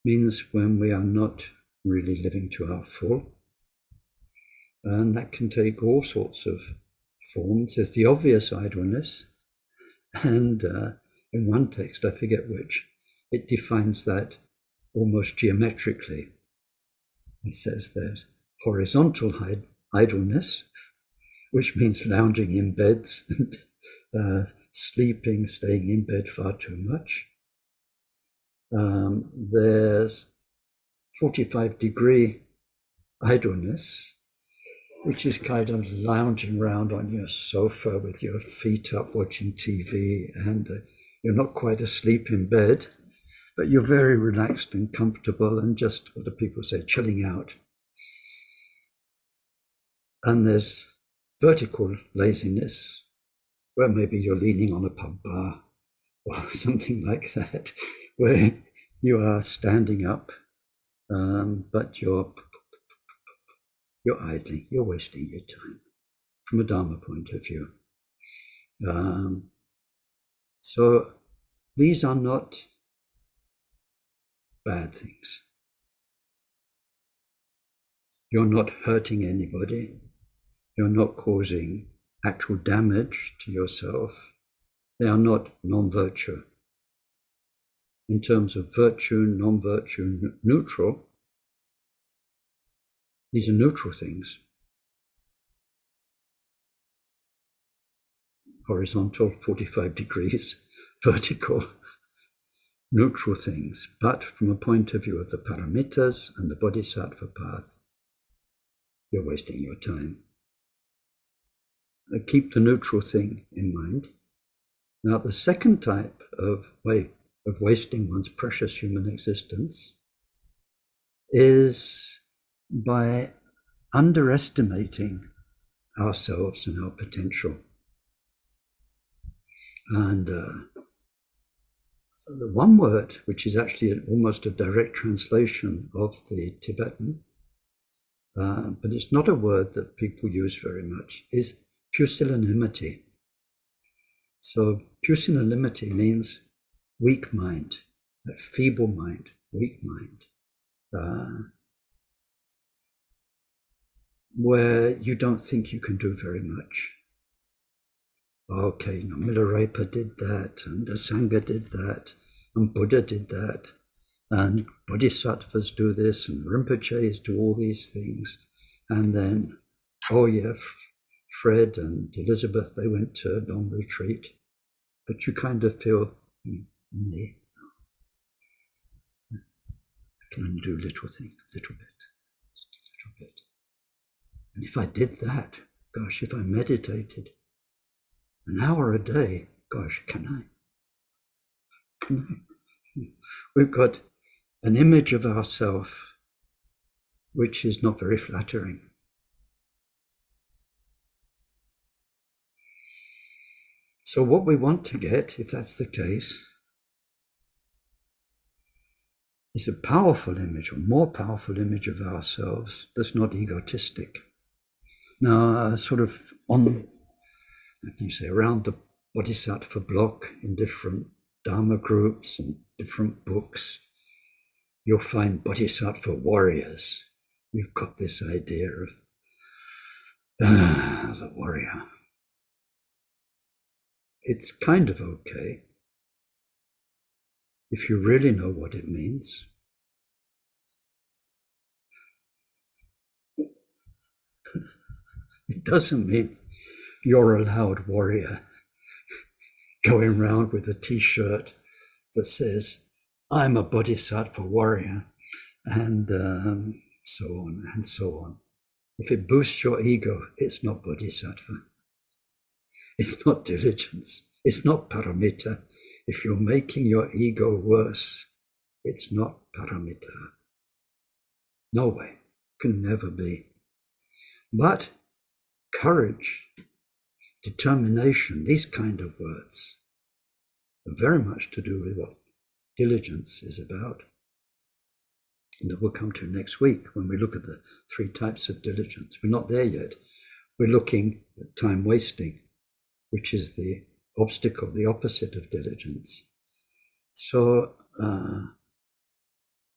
means when we are not really living to our full. And that can take all sorts of forms. There's the obvious idleness. And in one text, I forget which, it defines that almost geometrically. It says there's horizontal idleness, which means lounging in beds and sleeping, staying in bed far too much. There's 45-degree idleness, which is kind of lounging around on your sofa with your feet up watching TV, and you're not quite asleep in bed, but you're very relaxed and comfortable and just, what do people say, chilling out. And there's vertical laziness, where maybe you're leaning on a pub bar or something like that, where you are standing up, but you're idling, you're wasting your time from a Dharma point of view. So these are not bad things. You're not hurting anybody. You're not causing actual damage to yourself. They are not non-virtue. In terms of virtue, non-virtue, neutral, these are neutral things. Horizontal, 45 degrees, vertical, neutral things. But from a point of view of the paramitas and the bodhisattva path, you're wasting your time. Keep the neutral thing in mind. Now, the second type of way of wasting one's precious human existence is by underestimating ourselves and our potential. And the one word, which is actually almost a direct translation of the Tibetan, but it's not a word that people use very much, is pusillanimity. So pusillanimity means weak mind, feeble mind, weak mind, where you don't think you can do very much. Okay, Milarepa did that, and the Sangha did that, and Buddha did that, and Bodhisattvas do this, and Rinpoches do all these things. And then, oh yeah, Fred and Elizabeth, they went to a long retreat. But you kind of feel, me, I can only do little things, little bit. And if I did that, gosh, if I meditated an hour a day, gosh, can I? We've got an image of ourselves which is not very flattering. So what we want to get, if that's the case, is a powerful image, or more powerful image of ourselves that's not egotistic. Now, sort of on, you say, around the Bodhisattva block in different Dharma groups and different books, you'll find Bodhisattva warriors. You've got this idea of the warrior. It's kind of okay if you really know what it means. It doesn't mean you're a loud warrior going around with a t-shirt that says, I'm a Bodhisattva warrior, and so on and so on. If it boosts your ego, it's not Bodhisattva. It's not diligence. It's not paramita. If you're making your ego worse, it's not paramita. No way. Can never be. But courage, determination, these kind of words are very much to do with what diligence is about. And that we'll come to next week when we look at the 3 types of diligence. We're not there yet. We're looking at time wasting, which is the obstacle, the opposite of diligence. So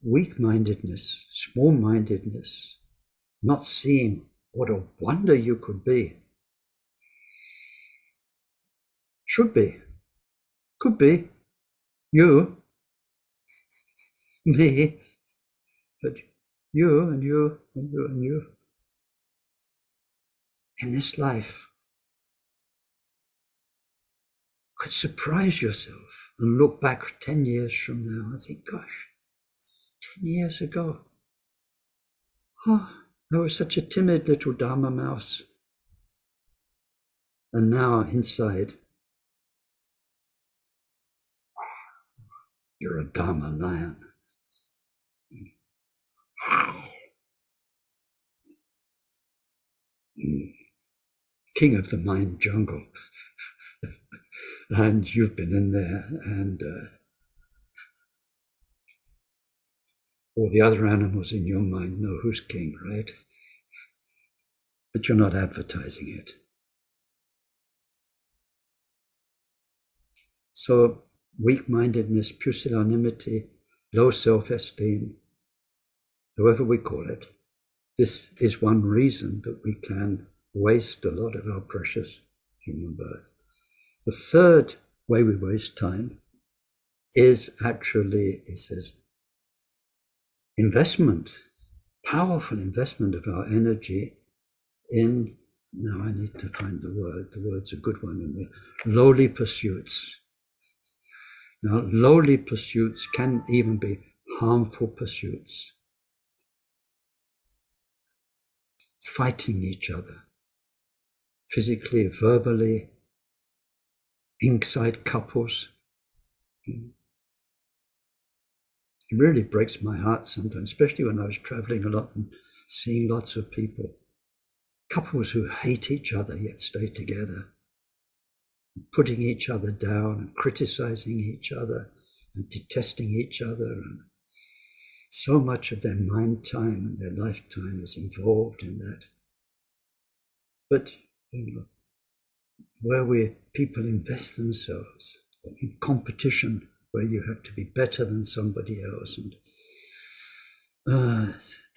weak-mindedness, small-mindedness, not seeing what a wonder you could be, should be, could be, you, me, but you and you and you and you. In this life, could surprise yourself and look back 10 years from now and think, gosh, 10 years ago, oh, I was such a timid little Dharma mouse. And now inside, you're a Dharma lion. King of the mind jungle. And you've been in there, and all the other animals in your mind know who's king, right? But you're not advertising it. So weak-mindedness, pusillanimity, low self-esteem, however we call it, this is one reason that we can waste a lot of our precious human birth. The third way we waste time is actually, it says, investment, powerful investment of our energy in, now I need to find the word's a good one in there, lowly pursuits. Now, lowly pursuits can even be harmful pursuits. Fighting each other, physically, verbally, inside couples. It really breaks my heart sometimes, especially when I was traveling a lot and seeing lots of people. Couples who hate each other yet stay together, putting each other down and criticizing each other and detesting each other. And so much of their mind time and their lifetime is involved in that. But, where people invest themselves in competition, where you have to be better than somebody else, and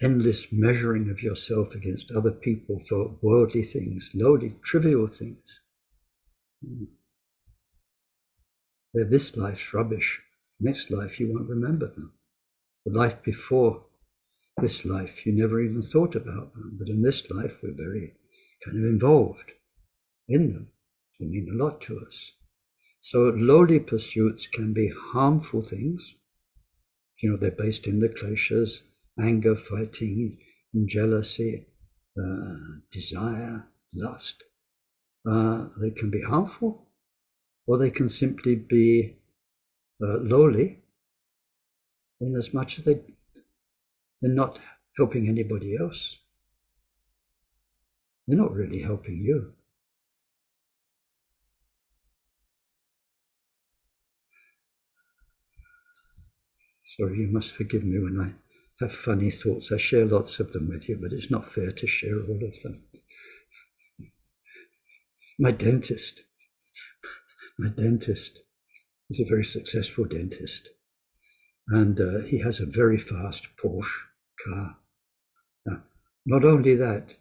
endless measuring of yourself against other people for worldly things, lowly, trivial things. They're this life's rubbish. Next life, you won't remember them. The life before this life, you never even thought about them. But in this life, we're very kind of involved in them. They mean a lot to us. So lowly pursuits can be harmful things. They're based in the kleshas, anger, fighting, jealousy, desire, lust. They can be harmful, or they can simply be lowly, in as much as they're not helping anybody else. They're not really helping you. Sorry, you must forgive me when I have funny thoughts. I share lots of them with you, but it's not fair to share all of them. My dentist is a very successful dentist, and he has a very fast Porsche car. Now, not only that,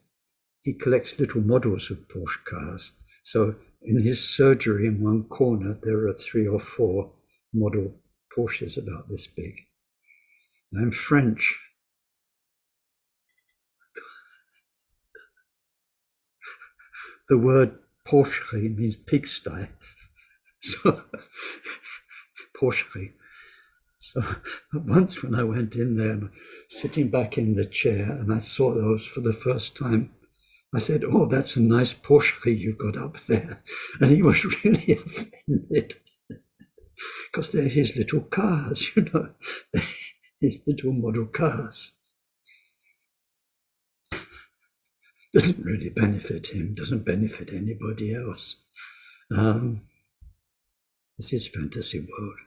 he collects little models of Porsche cars. So in his surgery in one corner, there are 3 or 4 model Porsches about this big. I'm French. The word porcherie means pigsty. So, porcherie. So once when I went in there and sitting back in the chair and I saw those for the first time, I said, "Oh, that's a nice porcherie you've got up there." And he was really offended because they're his little cars, his little model cars. Doesn't really benefit him, doesn't benefit anybody else. This is fantasy world.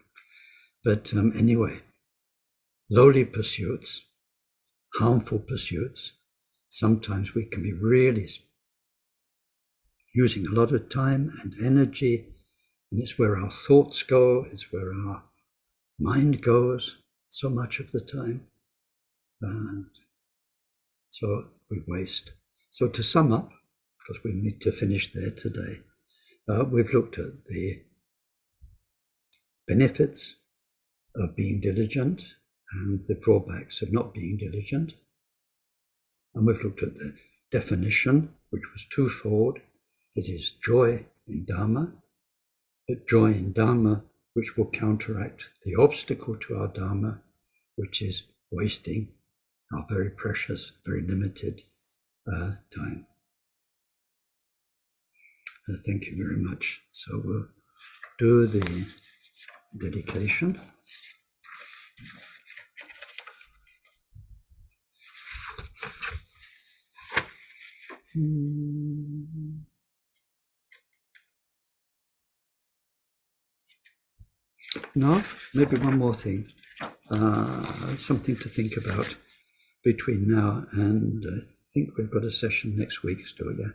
But anyway, lowly pursuits, harmful pursuits, sometimes we can be really using a lot of time and energy, and it's where our thoughts go, it's where our mind goes so much of the time. And so we waste. So to sum up, because we need to finish there today, we've looked at the benefits of being diligent and the drawbacks of not being diligent. And we've looked at the definition, which was twofold. It is joy in Dharma, but joy in Dharma which will counteract the obstacle to our Dharma, which is wasting our very precious, very limited time. Thank you very much. So we'll do the dedication. No, maybe one more thing. Something to think about between now and I think we've got a session next week still, yeah.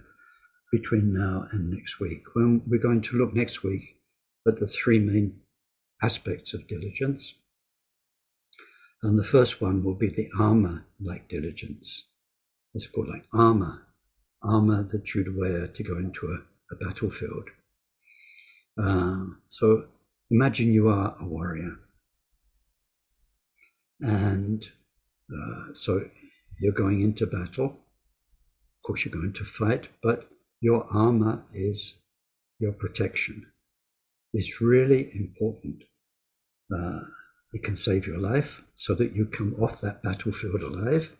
Between now and next week, when we're going to look next week at the three main aspects of diligence. And the first one will be the armor-like diligence. It's called like armor that you'd wear to go into a battlefield. So imagine you are a warrior. And so you're going into battle. Of course, you're going to fight, but your armor is your protection. It's really important. It can save your life so that you come off that battlefield alive.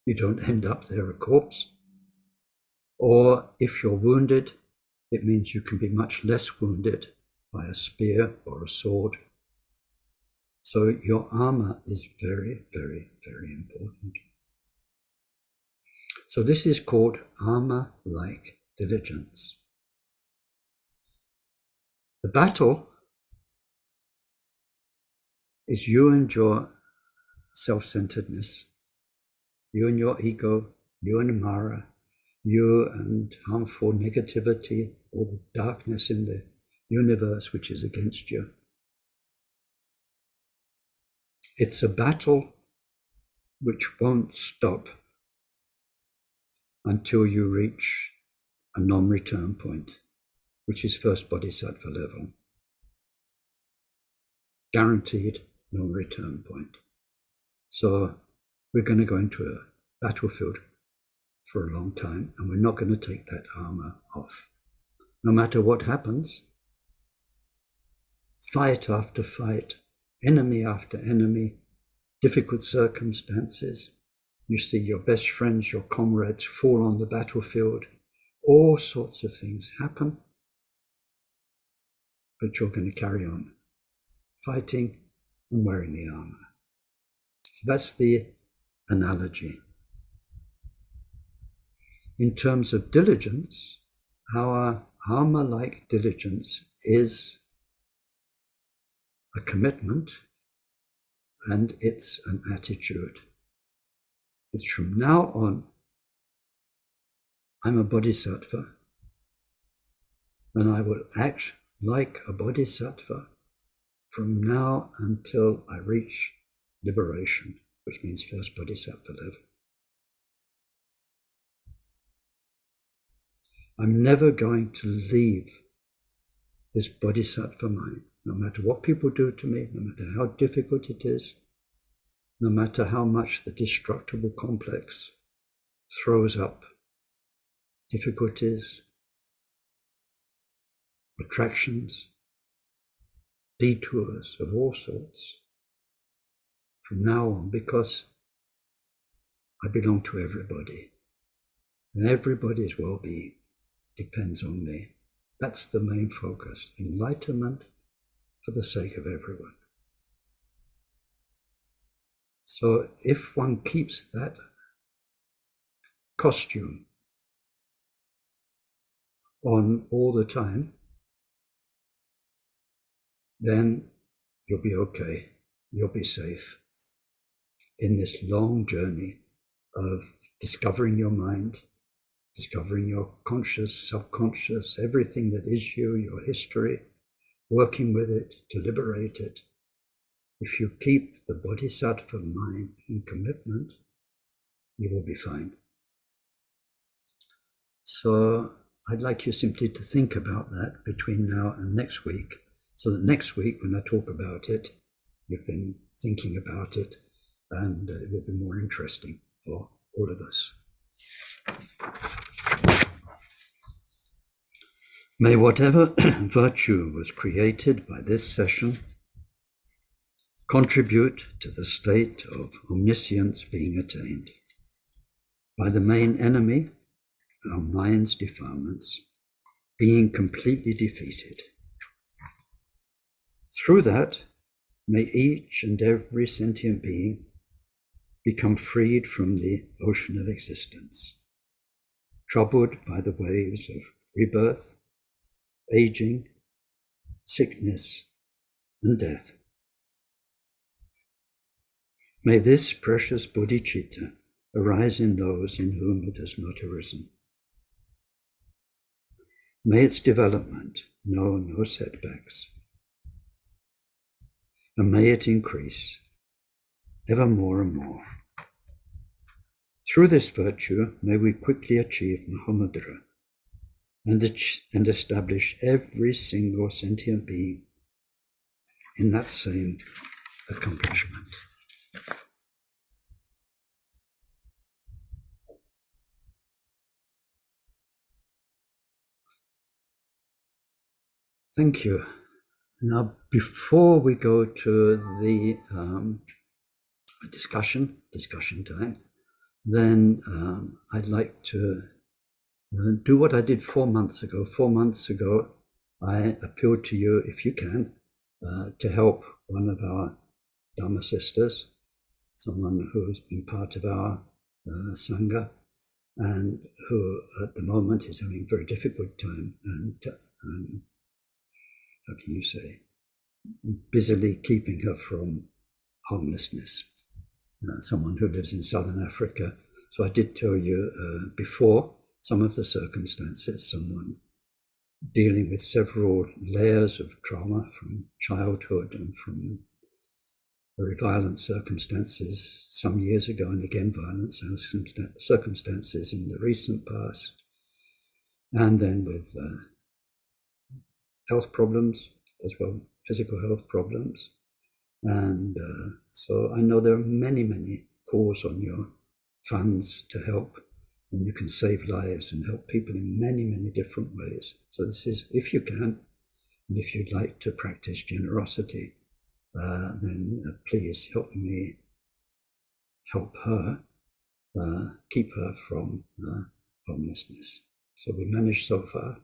You don't end up there a corpse. Or if you're wounded, it means you can be much less wounded by a spear or a sword. So your armor is very, very, very important. So this is called armor-like diligence. The battle is you and your self-centeredness, you and your ego, you and Mara, you and harmful negativity or darkness in the universe which is against you. It's a battle which won't stop until you reach a non-return point, which is first bodhisattva level. Guaranteed non-return point. So we're going to go into a battlefield for a long time, and we're not going to take that armor off. No matter what happens, fight after fight, enemy after enemy, difficult circumstances. You see your best friends, your comrades fall on the battlefield. All sorts of things happen, but you're going to carry on fighting and wearing the armor. So that's the analogy. In terms of diligence, our armor-like diligence is a commitment, and it's an attitude. It's from now on, I'm a bodhisattva, and I will act like a bodhisattva from now until I reach liberation, which means first bodhisattva level. I'm never going to leave this bodhisattva mind, no matter what people do to me, no matter how difficult it is, no matter how much the destructible complex throws up difficulties, attractions, detours of all sorts, from now on, because I belong to everybody, and everybody's well-being depends on me. That's the main focus, enlightenment for the sake of everyone. So if one keeps that costume on all the time, then you'll be okay, you'll be safe in this long journey of discovering your mind, discovering your conscious, subconscious, everything that is you, your history, working with it to liberate it. If you keep the bodhisattva mind in commitment, you will be fine. So I'd like you simply to think about that between now and next week, so that next week when I talk about it, you've been thinking about it, and it will be more interesting for all of us. May whatever virtue was created by this session contribute to the state of omniscience being attained by the main enemy, our mind's defilements, being completely defeated. Through that, may each and every sentient being become freed from the ocean of existence, troubled by the waves of rebirth, aging, sickness, and death. May this precious bodhicitta arise in those in whom it has not arisen. May its development know no setbacks, and may it increase ever more and more. Through this virtue, may we quickly achieve Mahamudra and establish every single sentient being in that same accomplishment. Thank you. Now, before we go to the discussion time, then I'd like to do what I did 4 months ago. 4 months ago, I appealed to you, if you can, to help one of our Dharma sisters, someone who's been part of our Sangha, and who at the moment is having a very difficult time, and how can you say, busily keeping her from homelessness. Someone who lives in southern Africa. So I did tell you before some of the circumstances, someone dealing with several layers of trauma from childhood and from very violent circumstances some years ago, and again violent circumstances in the recent past, and then with health problems as well, physical health problems. And so I know there are many, many calls on your funds to help, and you can save lives and help people in many, many different ways. So this is, if you can, and if you'd like to practice generosity, then please help me help her, keep her from homelessness. So we managed so far.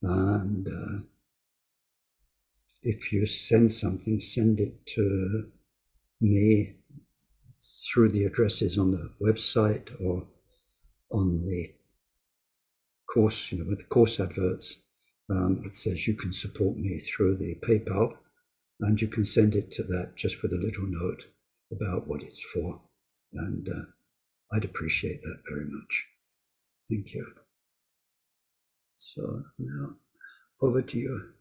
And if you send something, send it to me through the addresses on the website or on the course, with the course adverts. It says you can support me through the PayPal, and you can send it to that just with a little note about what it's for. And I'd appreciate that very much. Thank you. So now over to you.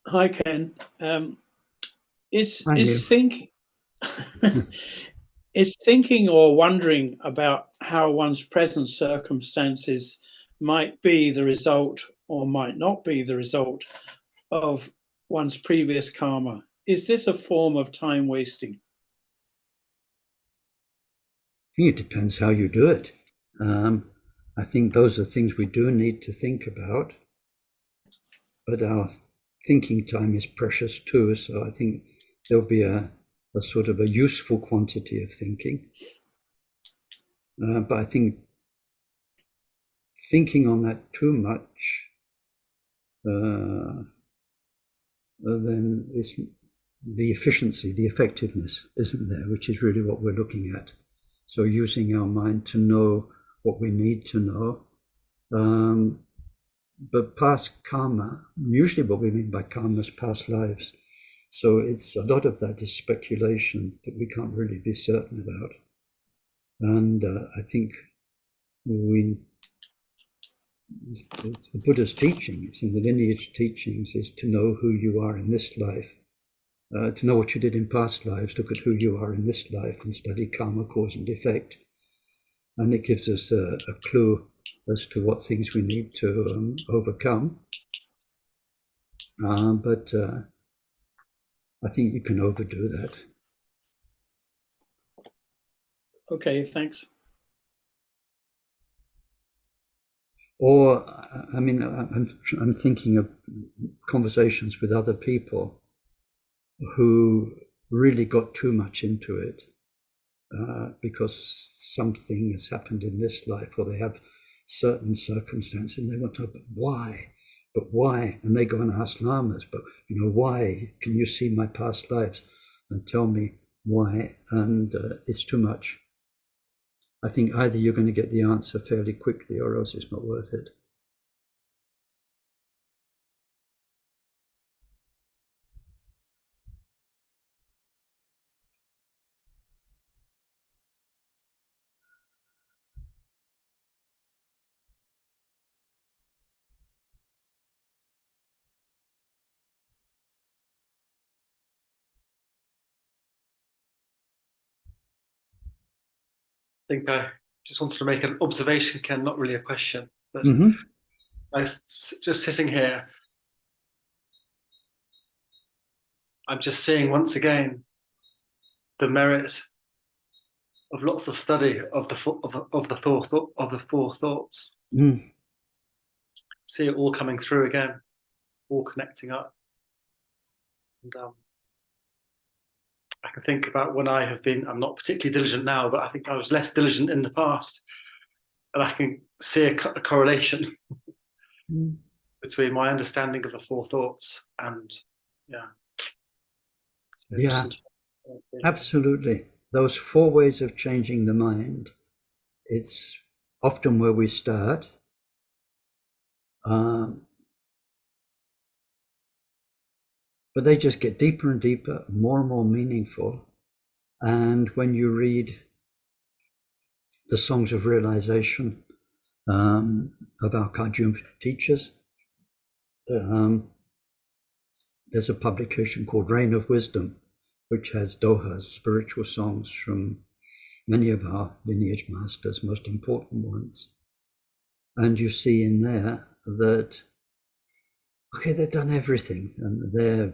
Hi, Ken. Is thinking or wondering about how one's present circumstances might be the result or might not be the result of one's previous karma, is this a form of time wasting? It depends how you do it. I think those are things we do need to think about, but our thinking time is precious too. So I think there'll be a sort of a useful quantity of thinking. But I think thinking on that too much, then it's the efficiency, the effectiveness isn't there, which is really what we're looking at. So using our mind to know what we need to know. But past karma, usually what we mean by karma is past lives. So it's a lot of that is speculation that we can't really be certain about. And I think it's the Buddha's teaching, it's in the lineage teachings, is to know who you are in this life, to know what you did in past lives, look at who you are in this life and study karma, cause and effect. And it gives us a clue as to what things we need to overcome. But I think you can overdo that. Okay, thanks. Or, I mean, I'm thinking of conversations with other people who really got too much into it because something has happened in this life, or they have certain circumstances and they want to know, but why? And they go and ask lamas, but why? Can you see my past lives and tell me why? And it's too much. I think either you're going to get the answer fairly quickly or else it's not worth it. think I just wanted to make an observation, Ken, not really a question, but I was just sitting here. I'm just seeing once again the merit of lots of study of the four thoughts. See it all coming through again, all connecting up. And I can think about when I have been, I'm not particularly diligent now, but I think I was less diligent in the past. And I can see a correlation between my understanding of the four thoughts and, Absolutely. Those four ways of changing the mind, it's often where we start. But they just get deeper and deeper, more and more meaningful. And when you read the songs of realization of our Kagyu teachers, there's a publication called Reign of Wisdom, which has dohas, spiritual songs from many of our lineage masters, most important ones. And you see in there that, okay, they've done everything, and they're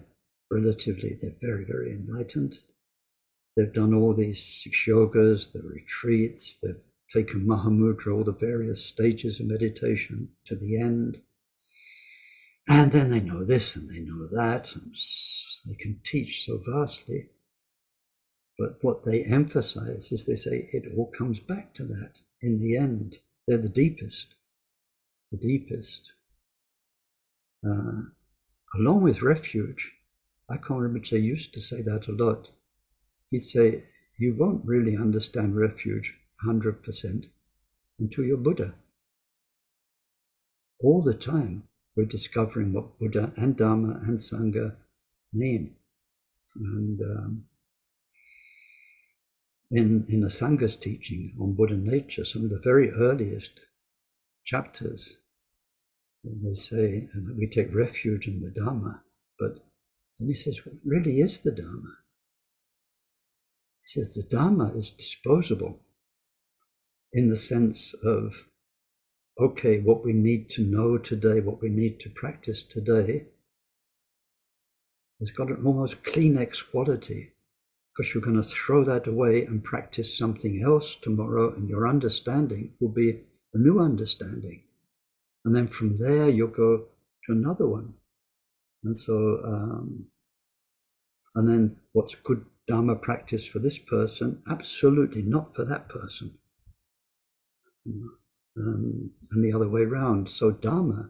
very, very enlightened. They've done all these 6 yogas, the retreats, they've taken Mahamudra, all the various stages of meditation to the end. And then they know this and they know that, and they can teach so vastly. But what they emphasize is they say it all comes back to that in the end. They're the deepest. Along with refuge, Rinpoche used to say that a lot. He'd say, you won't really understand refuge 100% until you're Buddha. All the time, we're discovering what Buddha and Dharma and Sangha mean. And in the Sangha's teaching on Buddha nature, some of the very earliest chapters, they say that we take refuge in the Dharma, but then he says, what really is the Dharma? He says the Dharma is disposable in the sense of, okay, what we need to know today, what we need to practice today, has got an almost Kleenex quality, because you're going to throw that away and practice something else tomorrow, and your understanding will be a new understanding. And then from there, you'll go to another one. And so, and then what's good Dharma practice for this person, absolutely not for that person. And the other way around. So Dharma,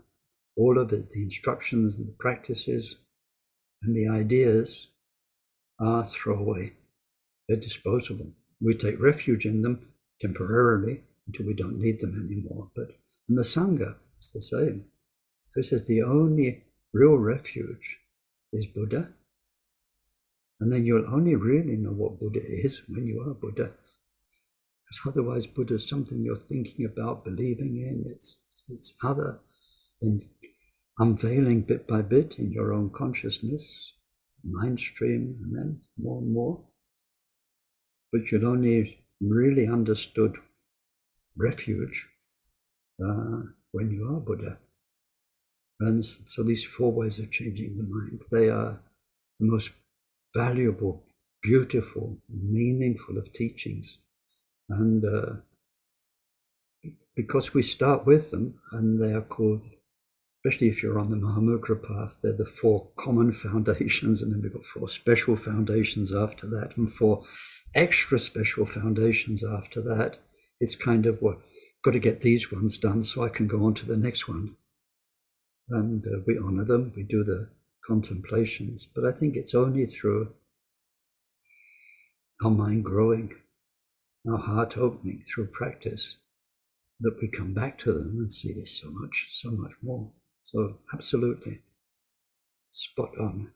all of it, the instructions and the practices and the ideas are throwaway. They're disposable. We take refuge in them temporarily until we don't need them anymore. But in the Sangha, it's the same. So it says the only real refuge is Buddha. And then you'll only really know what Buddha is when you are Buddha. Because otherwise Buddha is something you're thinking about, believing in. It's other in unveiling bit by bit in your own consciousness, mind stream, and then more and more. But you'd only really understood refuge when you are Buddha. And so these four ways of changing the mind, they are the most valuable, beautiful, meaningful of teachings. And because we start with them, and they are called, especially if you're on the Mahamudra path, they're the 4 common foundations, and then we've got 4 special foundations after that, and 4 extra special foundations after that. It's kind of, well, got to get these ones done so I can go on to the next one. And we honor them, we do the contemplations, but I think it's only through our mind growing, our heart opening through practice, that we come back to them and see there's so much more. So absolutely, spot on.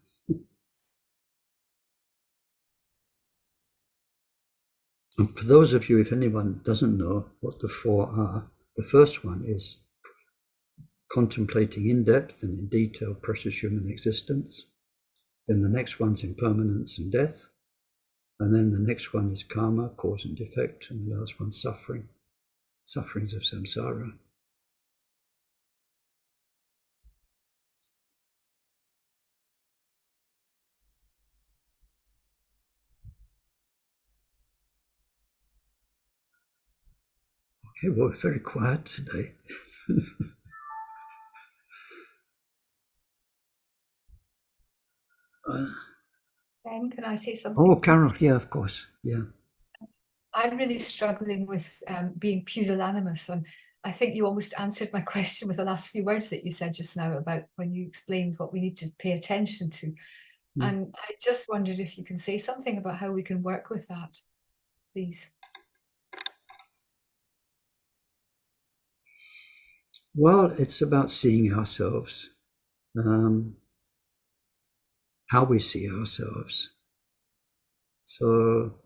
And for those of you, if anyone doesn't know what the 4 are, the first one is contemplating in depth and in detail precious human existence. Then the next one's impermanence and death. And then the next one is karma, cause and effect, and the last one, suffering, sufferings of samsara. Okay, well, we're very quiet today. Ben, can I say something? Oh, Carol, yeah, of course, yeah. I'm really struggling with being pusillanimous, and I think you almost answered my question with the last few words that you said just now about when you explained what we need to pay attention to. And I just wondered if you can say something about how we can work with that, please. Well, it's about seeing ourselves, how we see ourselves. So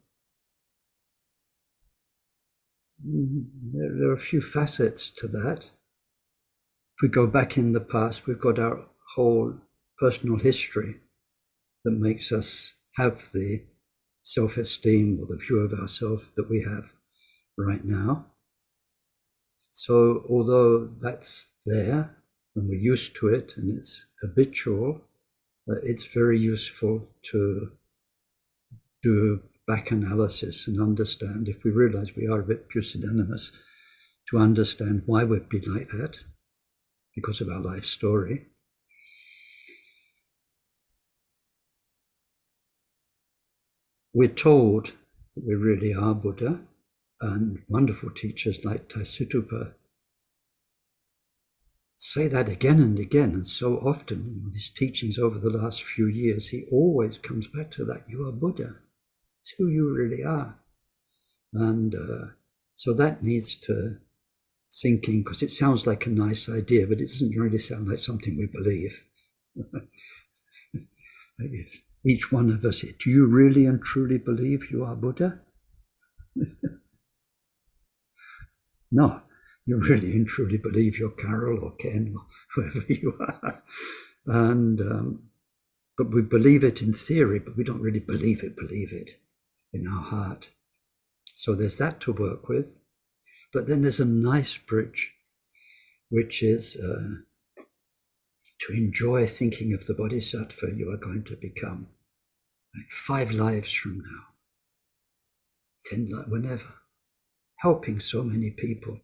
there are a few facets to that. If we go back in the past, we've got our whole personal history that makes us have the self-esteem or the view of ourselves that we have right now. So although that's there and we're used to it and it's habitual, it's very useful to do back analysis and understand, if we realize we are a bit pusillanimous, to understand why we've been like that because of our life story. We're told that we really are Buddha, and wonderful teachers like Taisuttupa say that again and again, and so often, his teachings over the last few years, he always comes back to that, you are Buddha, it's who you really are. And so that needs to sink in, because it sounds like a nice idea, but it doesn't really sound like something we believe. If each one of us, do you really and truly believe you are Buddha? No, you really and truly believe you're Carol or Ken or whoever you are. And but we believe it in theory, but we don't really believe it in our heart. So there's that to work with. But then there's a nice bridge, which is to enjoy thinking of the bodhisattva you are going to become. Like 5 lives from now, 10 lives, whenever. Helping so many people,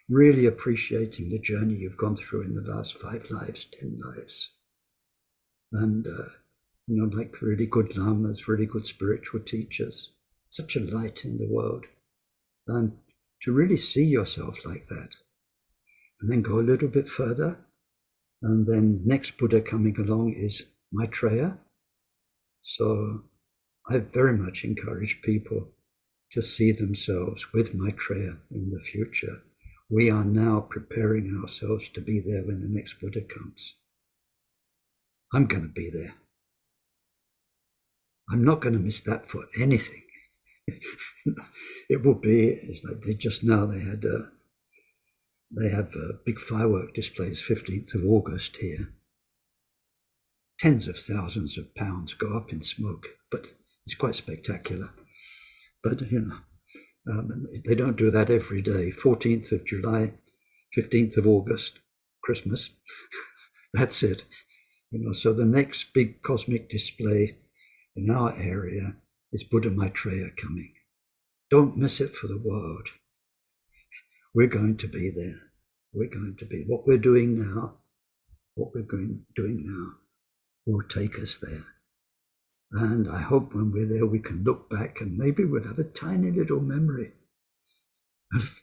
really appreciating the journey you've gone through in the last 5 lives, 10 lives. And, like really good lamas, really good spiritual teachers, such a light in the world. And to really see yourself like that. And then go a little bit further. And then next Buddha coming along is Maitreya. So I very much encourage people to see themselves with Maitreya in the future. We are now preparing ourselves to be there when the next Buddha comes. I'm going to be there. I'm not going to miss that for anything. It will be, it's like they have big firework displays 15th of August here. Tens of thousands of pounds go up in smoke, but it's quite spectacular. But, they don't do that every day. 14th of July, 15th of August, Christmas, that's it. So the next big cosmic display in our area is Buddha Maitreya coming. Don't miss it for the world. We're going to be there. We're going to be. What we're doing now will take us there. And I hope when we're there, we can look back and maybe we'll have a tiny little memory of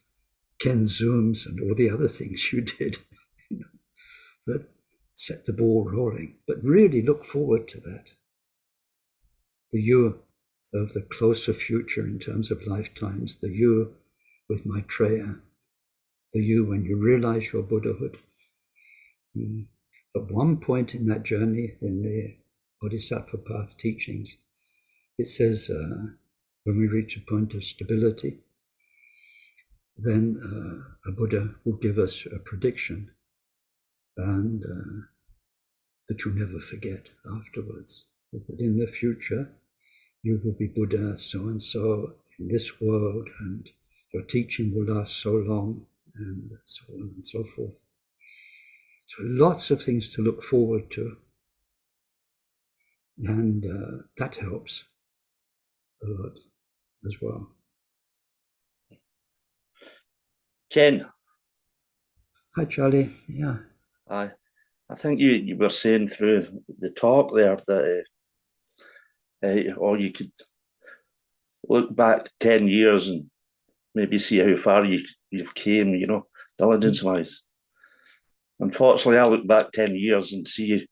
Ken's Zooms and all the other things you did that set the ball rolling. But really look forward to that. The you of the closer future in terms of lifetimes, the you with Maitreya, the you when you realize your Buddhahood. At one point in that journey, in the Bodhisattva Path teachings, it says when we reach a point of stability, then a Buddha will give us a prediction and that you'll never forget afterwards. That in the future, you will be Buddha so and so in this world, and your teaching will last so long, and so on and so forth. So lots of things to look forward to, and that helps a lot as well. Ken. Hi, Charlie. Yeah. I think you were saying through the talk there that or you could look back 10 years and maybe see how far you've came, you know, diligence-wise. Unfortunately, I look back 10 years and see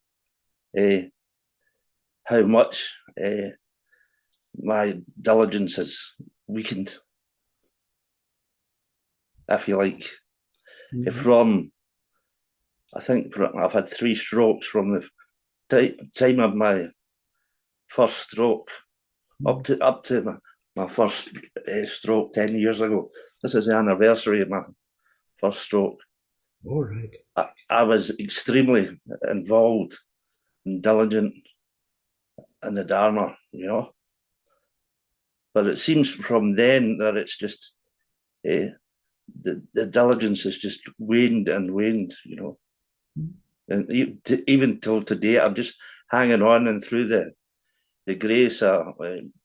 how much my diligence has weakened, if you like. From, I think I've had 3 strokes from the time of my first stroke up to my first stroke 10 years ago. This is the anniversary of my first stroke. All right. I was extremely involved and diligent in the Dharma, you know. But it seems from then that it's just the diligence has just waned and waned, you know. And even till today, I'm just hanging on, and through the grace of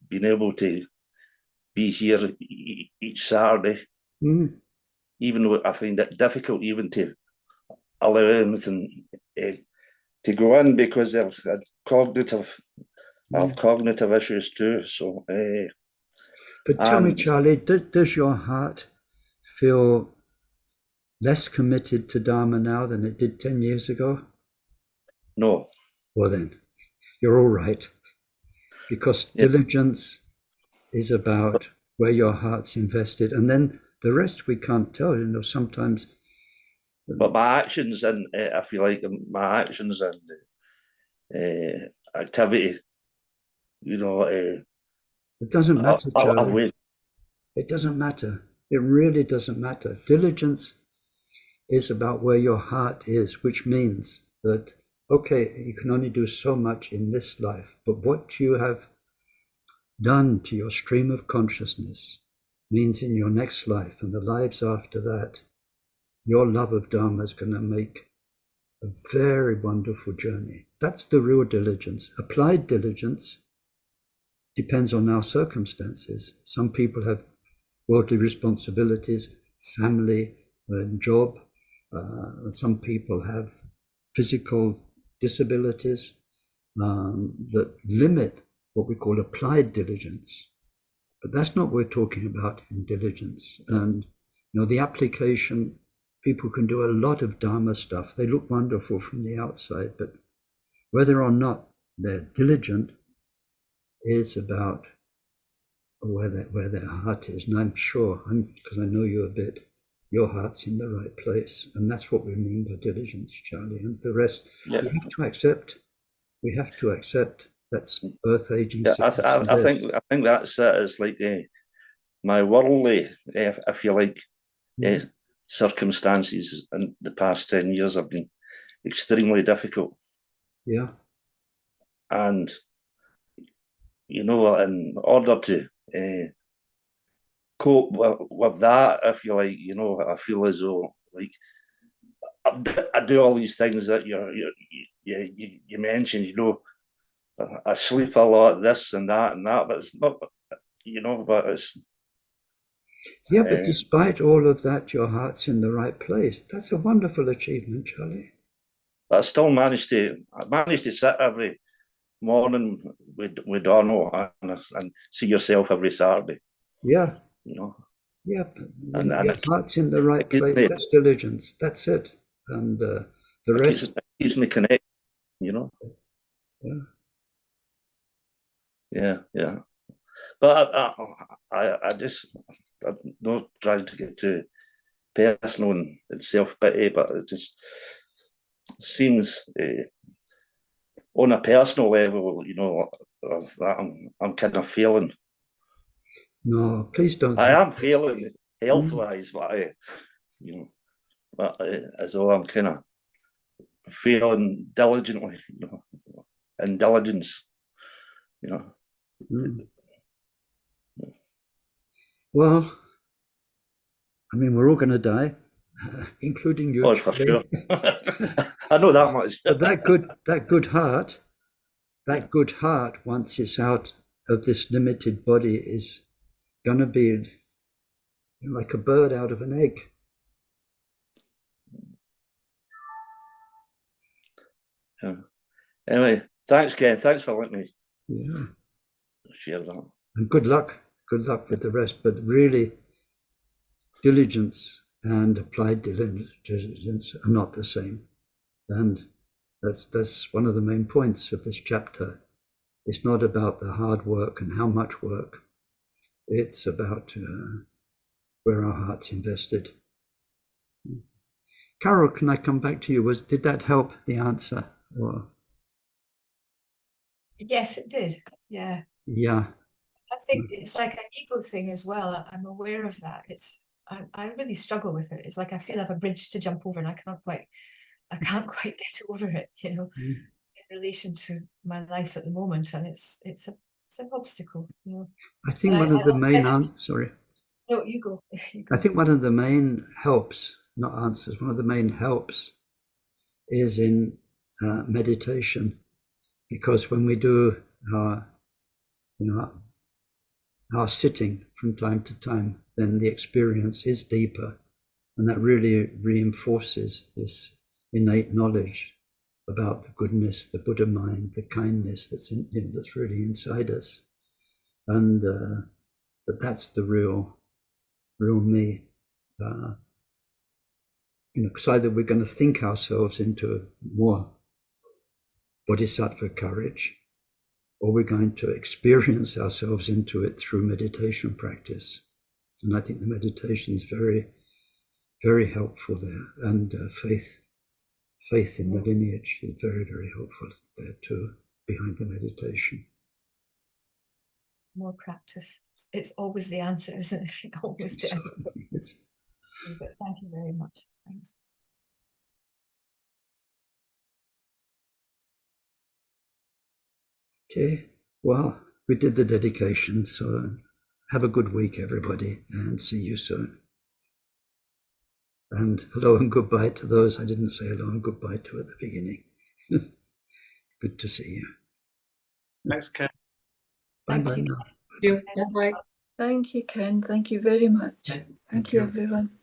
being able to be here each Saturday, even though I find it difficult even to allow anything to go in because of cognitive issues too. So, but tell me, Charlie, does your heart feel less committed to Dharma now than it did 10 years ago? No. Well then, you're all right. Because diligence is about where your heart's invested. And then the rest we can't tell, you know, sometimes. But my actions and, I feel like my actions and activity, you know. It doesn't matter, Charlie. It doesn't matter. It really doesn't matter. Diligence is about where your heart is, which means that, okay, you can only do so much in this life, but what you have done to your stream of consciousness means in your next life and the lives after that, your love of Dharma is going to make a very wonderful journey. That's the real diligence. Applied diligence depends on our circumstances. Some people have worldly responsibilities, family, job. Some people have physical disabilities that limit what we call applied diligence. But that's not what we're talking about in diligence. And you know, the application, people can do a lot of Dharma stuff. They look wonderful from the outside, but whether or not they're diligent is about where their heart is. And I'm sure, because I know you a bit, your heart's in the right place. And that's what we mean by diligence, Charlie. And the rest, we have to accept. We have to accept that's birth, aging. I think that's it. It's like my worldly, I feel like, circumstances in the past 10 years have been extremely difficult. Yeah. And, you know, in order to cope with that, if you like, you know, I feel as though, like, I do all these things that you mentioned, you know, I sleep a lot, this and that, but it's not, you know, but it's. Yeah, but despite all of that, your heart's in the right place. That's a wonderful achievement, Charlie. I still managed to sit every morning with Donald and see yourself every Saturday. Yeah. You know. Yeah, and your heart's in the right place. That's diligence. That's it. And the rest. It keeps me connected, you know. Yeah. Yeah. But I'm not trying to get too personal and self-pity, but it just seems on a personal level, you know, that I'm kind of feeling. No, please don't. I am feeling health-wise, but you know, but as though I'm kind of feeling diligently, you know, indulgence, you know. Well, I mean, we're all going to die, including you. Oh, for sure. I know that much. But that good heart, once it's out of this limited body, is going to be like a bird out of an egg. Yeah. Anyway, thanks, Ken. Thanks for letting me share that. And good luck with the rest. But really, diligence and applied diligence are not the same. And that's one of the main points of this chapter. It's not about the hard work and how much work. It's about where our heart's invested. Carol, can I come back to you? Did that help the answer? Or? Yes, it did. Yeah. Yeah. I think it's like an ego thing as well. I'm aware of that. I really struggle with it. It's like I feel I have a bridge to jump over and I can't quite get over it, you know, in relation to my life at the moment. And it's an obstacle, you know. I think one of the main sorry. No, you go. I think one of the main helps, not answers, one of the main helps is in meditation, because when we do our sitting from time to time, then the experience is deeper, and that really reinforces this innate knowledge about the goodness, the Buddha mind, the kindness that's that's really inside us, and that's the real me. Because either we're going to think ourselves into more bodhisattva courage, or we're going to experience ourselves into it through meditation practice. And I think the meditation is very, very helpful there. And faith in the lineage is very, very helpful there too, behind the meditation. More practice. It's always the answer, isn't it? Always the answer. Yes. But thank you very much. Thanks. Okay, well, we did the dedication, so have a good week, everybody, and see you soon. And hello and goodbye to those I didn't say hello and goodbye to at the beginning. Good to see you. Thanks, Ken. Bye-bye now. Bye-bye. Thank you, Ken. Thank you very much. Thank you, everyone.